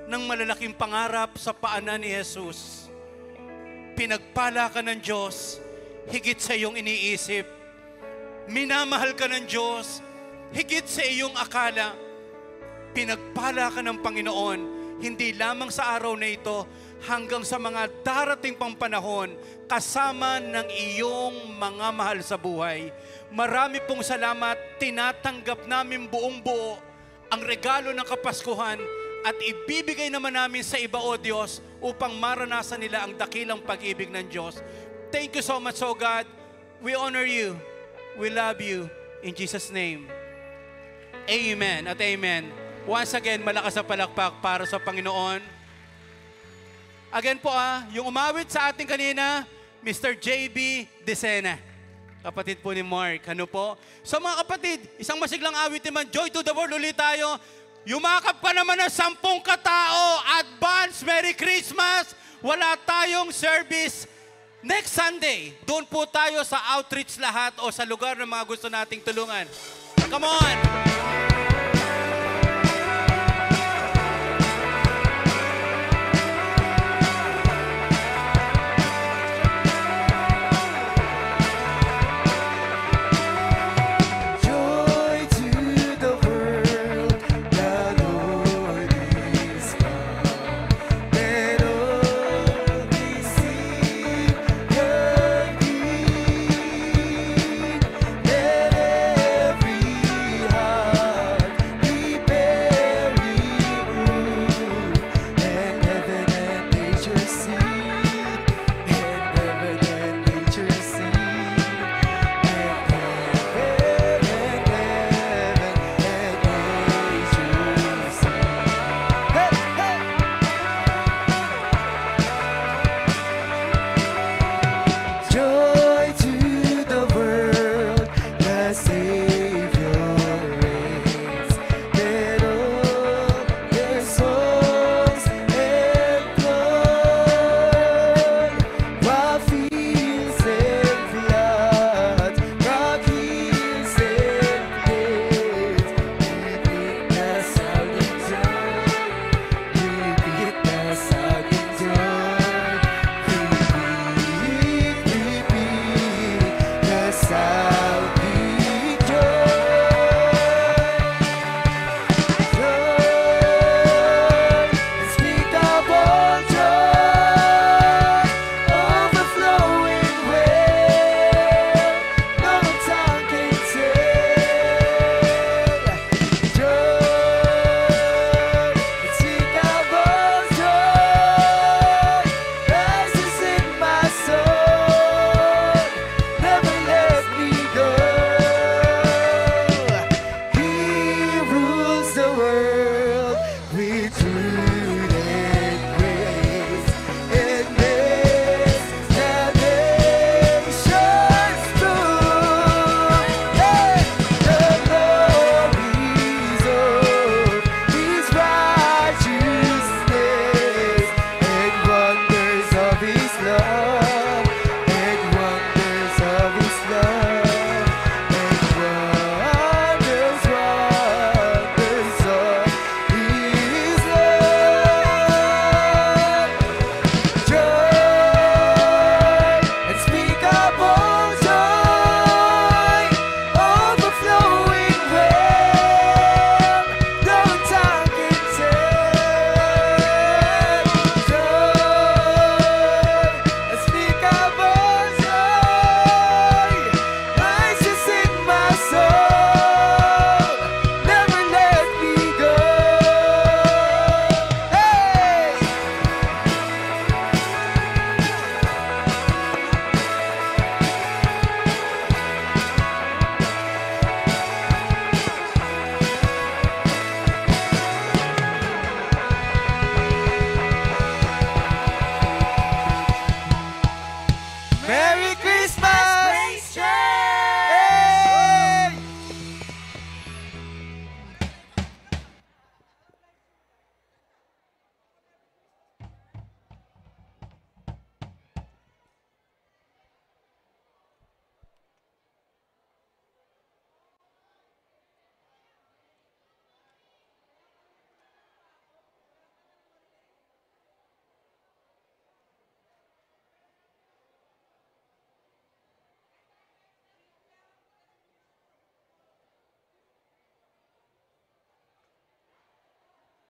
ng malalaking pangarap sa paanan ni Jesus. Pinagpala ka ng Diyos, higit sa iyong iniisip. Minamahal ka ng Diyos, higit sa iyong akala. Pinagpala ka ng Panginoon, hindi lamang sa araw na ito, hanggang sa mga darating pang panahon, kasama ng iyong mga mahal sa buhay. Marami pong salamat, tinatanggap namin buong buo ang regalo ng Kapaskuhan at ibibigay naman namin sa iba, O Diyos, upang maranasan nila ang dakilang pag-ibig ng Diyos. Thank you so much, O God. We honor you. We love you. In Jesus' name. Amen at amen. Once again, malakas na palakpak para sa Panginoon. Again po yung umawit sa ating kanina, Mr. J.B. Decena. Kapatid po ni Mark. Ano po? So mga kapatid, isang masiglang awit naman, Joy to the World ulit tayo. Yumakap ka naman ng 10 katao. Advance Merry Christmas. Wala tayong service next Sunday. Doon po tayo sa outreach lahat o sa lugar ng mga gusto nating tulungan. Come on!